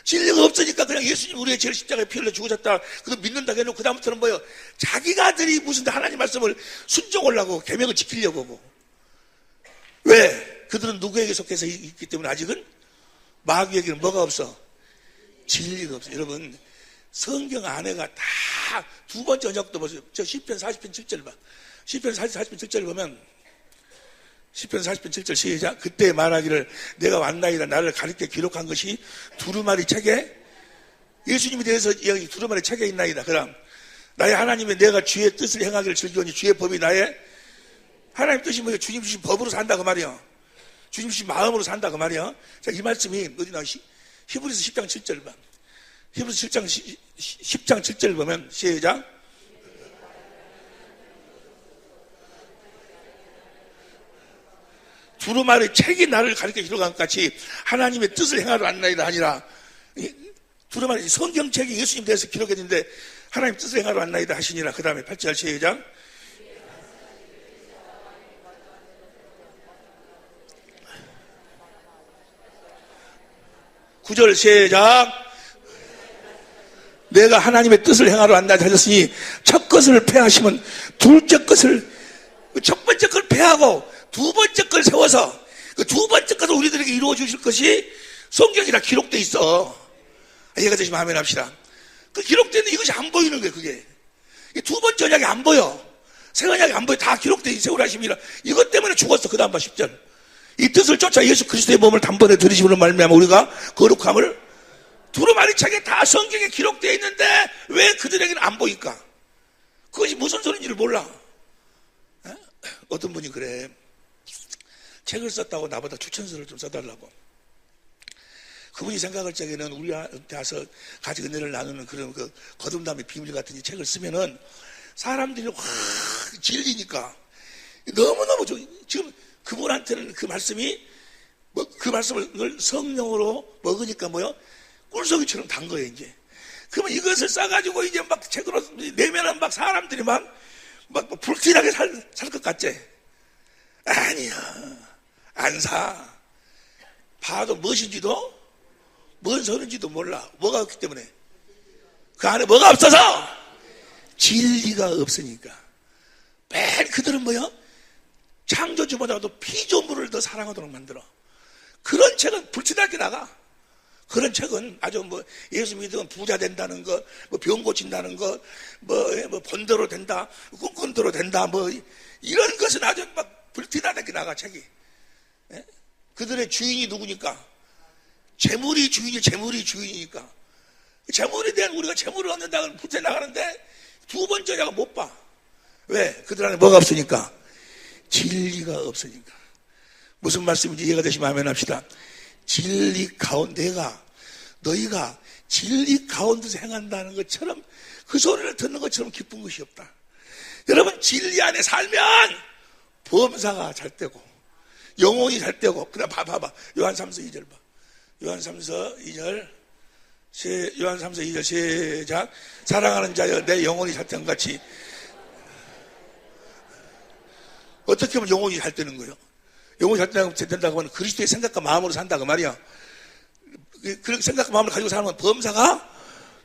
진리가 없으니까 그냥 예수님 우리의 죄를 십자가에 피 흘려 죽으셨다. 그거 믿는다 해놓고 그 다음부터는 뭐예요? 자기가들이 무슨 하나님 말씀을 순종하려고 계명을 지키려고 하고. 왜? 그들은 누구에게 속해서 있기 때문에 아직은 마귀에게는 뭐가 없어? 진리가 없어. 여러분 성경 안에가 다 두 번째 언약도 보세요. 저 시편 40편 7절 봐. 시편 40편 7절 보면 시편 40편 7절 시작. 그때 말하기를 내가 왔나이다. 나를 가르쳐 기록한 것이 두루마리 책에, 예수님에 대해서 이야기 두루마리 책에 있나이다. 그럼 나의 하나님의 내가 주의 뜻을 행하기를 즐기오니 주의 법이 나의 하나님 뜻이 뭐예요? 주님 주신 법으로 산다 그 말이야. 주님 주신 마음으로 산다 그 말이야. 자, 이 말씀이 어디 나와? 히브리서 10장 7절 봐. 히브리서 10장 7절 보면 시작. 두루마리 책이 나를 가르쳐 기록한 것 같이 하나님의 뜻을 행하러 왔나이다 하니라. 두루마리 성경책이 예수님 대해서 기록했는데 하나님 뜻을 행하러 왔나이다 하시니라. 그 다음에 8절 시작. 9절 시작. 내가 하나님의 뜻을 행하러 왔나이다 하셨으니 첫 것을 폐하시면 둘째 것을, 첫 번째 걸 폐하고 두 번째 걸 세워서 그 두 번째 것을 우리들에게 이루어 주실 것이 성경이라 기록돼 있어. 이해가 되시면 아멘 합시다. 그 기록돼 있는 이것이 안 보이는 거예요. 그게 두 번째 언약이 안 보여. 새 언약이 안 보여. 다 기록돼 있어. 세우라심이라. 이것 때문에 죽었어. 그 다음 봐 10절. 이 뜻을 쫓아 예수 그리스도의 몸을 단번에 들이심으로 말미암아 우리가 거룩함을, 두루마리 책에 다 성경에 기록되어 있는데 왜 그들에게는 안 보일까? 그것이 무슨 소리인지를 몰라. 어떤 분이 그래. 책을 썼다고 나보다 추천서를 좀 써달라고. 그분이 생각할 적에는 우리한테 와서 같이 은혜를 나누는 그런 그 거듭남의 비밀 같은 이 책을 쓰면은 사람들이 확 질리니까 너무너무 지금 그분한테는 그 말씀이 그 말씀을 성령으로 먹으니까 뭐요? 꿀속이처럼 단 거예요, 이제. 그러면 이것을 싸가지고 이제 막 책으로 내면은 막 사람들이 막 불티나게 살 것 같지? 아니야. 안 사. 봐도 무엇인지도, 뭔 소리인지도 몰라. 뭐가 없기 때문에. 그 안에 뭐가 없어서? 진리가 없으니까. 맨 그들은 뭐요? 창조주보다도 피조물을 더 사랑하도록 만들어. 그런 책은 불티나게 나가. 그런 책은 아주 뭐 예수 믿으면 부자 된다는 거, 뭐 병 고친다는 거, 뭐 본대로 된다, 꿈꾼대로 된다, 뭐 이런 것은 아주 막 불티나게 나가 책이. 예? 그들의 주인이 누구니까? 재물이 주인이니까. 재물에 대한 우리가 재물을 얻는다고 불태 나가는데 두 번째 자가 못 봐. 왜? 그들 안에 뭐가 없으니까? 진리가 없으니까. 무슨 말씀인지 이해가 되시면 아멘 합시다. 진리 가운데 너희가 진리 가운데서 행한다는 것처럼 그 소리를 듣는 것처럼 기쁜 것이 없다. 여러분 진리 안에 살면 범사가 잘 되고 영혼이 잘 되고. 그다음 봐봐 요한 3서 2절 봐. 요한 3서 2절 시작. 사랑하는 자여 내 영혼이 잘 된 것 같이. 어떻게 하면 영혼이 잘 되는 거예요? 영혼이 잘 된다고 하면 그리스도의 생각과 마음으로 산다고 말이야. 그렇게 생각과 마음을 가지고 사는 건 범사가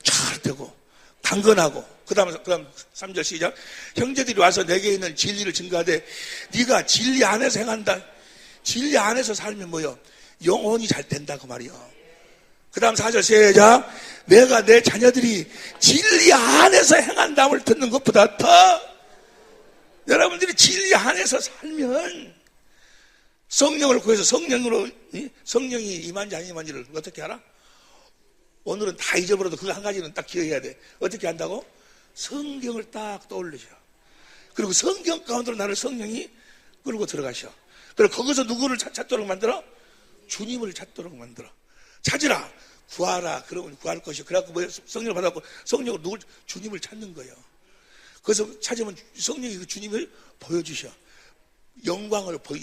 잘 되고 강건하고. 그 다음 3절 시작. 형제들이 와서 내게 있는 진리를 증거하되 네가 진리 안에서 행한다. 진리 안에서 살면 뭐요? 영혼이 잘 된다고 말이야. 그 다음 4절 시작. 내가 내 자녀들이 진리 안에서 행한다음을 듣는 것보다 더 여러분들이 진리 안에서 살면 성령을 구해서 성령이 임한지 안 임한지를 어떻게 알아? 오늘은 다 잊어버려도 그거 한 가지는 딱 기억해야 돼. 어떻게 한다고? 성경을 딱 떠올리셔. 그리고 성경 가운데로 나를 성령이 끌고 들어가셔. 그리고 거기서 누구를 찾도록 만들어? 주님을 찾도록 만들어. 찾으라, 구하라. 그러면 구할 것이요. 그래갖고 뭐 성령을 받았고 성령으로 주님을 찾는 거예요. 그래서 찾으면 성령이 그 주님을 보여주셔. 영광을 보여.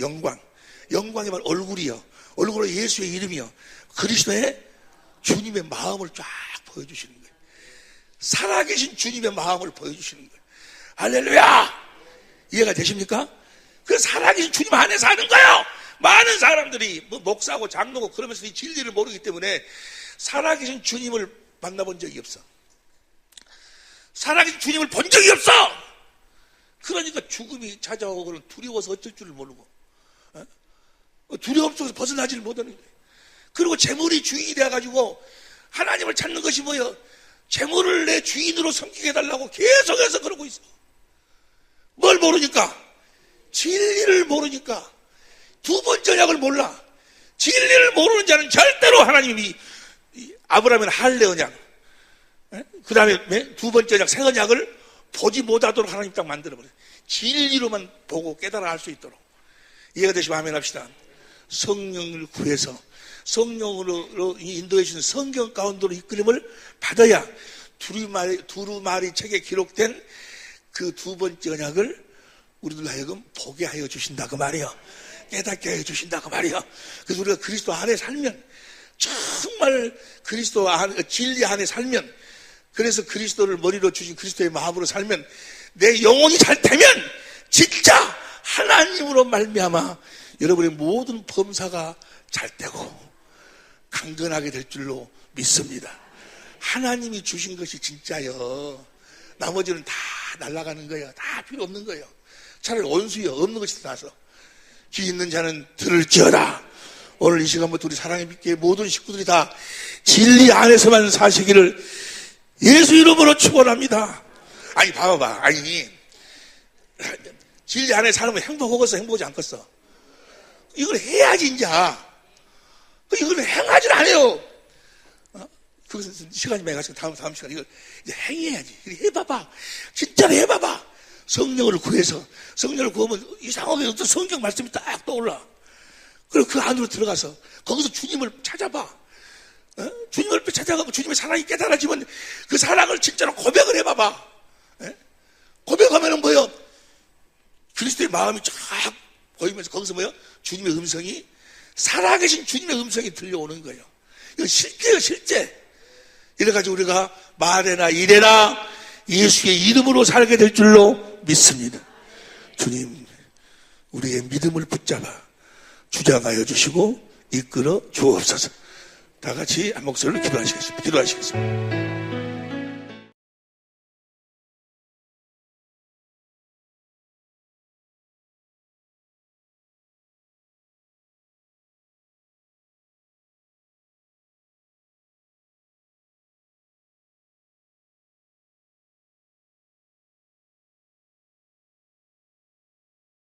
영광이 바로 얼굴이요. 얼굴로 예수의 이름이요. 그리스도의 주님의 마음을 쫙 보여주시는 거예요. 살아계신 주님의 마음을 보여주시는 거예요. 할렐루야! 이해가 되십니까? 그 살아계신 주님 안에 사는 거예요. 많은 사람들이 뭐 목사고 장로고 그러면서 이 진리를 모르기 때문에 살아계신 주님을 만나본 적이 없어. 살아계신 주님을 본 적이 없어. 그러니까 죽음이 찾아오고 그러면 두려워서 어쩔 줄을 모르고 두려움 속에서 벗어나지를 못하는 거예요. 그리고 재물이 주인이 돼가지고 하나님을 찾는 것이 뭐예요? 재물을 내 주인으로 섬기게 해달라고 계속해서 그러고 있어. 뭘 모르니까? 진리를 모르니까. 두 번째 언약을 몰라. 진리를 모르는 자는 절대로 하나님이 아브라함은 할례 언약, 그 다음에 두 번째 언약, 새 언약을 보지 못하도록 하나님 딱 만들어버려요. 진리로만 보고 깨달아 할 수 있도록. 이해가 되시면 아멘 합시다. 성령을 구해서 성령으로 인도해 주시는 성경 가운데로 이끌림을 받아야 두루마리 책에 기록된 그 두 번째 언약을 우리들 하여금 보게 하여 주신다 그 말이에요. 깨닫게 하여 주신다 그 말이에요. 그래서 우리가 그리스도 안에 살면, 정말 그리스도 진리 안에 살면, 그래서 그리스도를 머리로 주신 그리스도의 마음으로 살면 내 영혼이 잘 되면 진짜 하나님으로 말미암아 여러분의 모든 범사가 잘 되고 강건하게 될 줄로 믿습니다. 하나님이 주신 것이 진짜요. 나머지는 다 날아가는 거예요. 다 필요 없는 거예요. 차라리 원수여 없는 것이 나서. 귀 있는 자는 들을지어다. 오늘 이 시간부터 우리 사랑의 믿기의 모든 식구들이 다 진리 안에서만 사시기를 예수 이름으로 축원합니다. 아니 봐봐. 아니 진리 안에 살면 행복하겠어 행복하지 않겠어? 이걸 해야지 인자. 이걸 행하질 않아요. 그것은 시간이 많이 가서 다음 시간 이걸 이제 행해야지. 해봐봐. 진짜로 해봐봐. 성령을 구해서 성령을 구하면 이상하게 어떤 성경 말씀이 딱 떠올라. 그리고 그 안으로 들어가서 거기서 주님을 찾아봐. 주님을 찾아가고 주님의 사랑이 깨달아지면 그 사랑을 진짜로 고백을 해봐봐. 고백하면은 뭐예요? 그리스도의 마음이 쫙 보이면서 거기서 뭐예요? 주님의 음성이, 살아계신 주님의 음성이 들려오는 거예요. 이거 실제예요, 실제. 이래가지고 우리가 말해나 이래나 예수의 이름으로 살게 될 줄로 믿습니다. 주님, 우리의 믿음을 붙잡아 주장하여 주시고 이끌어 주옵소서. 다 같이 한 목소리로 기도하시겠습니다.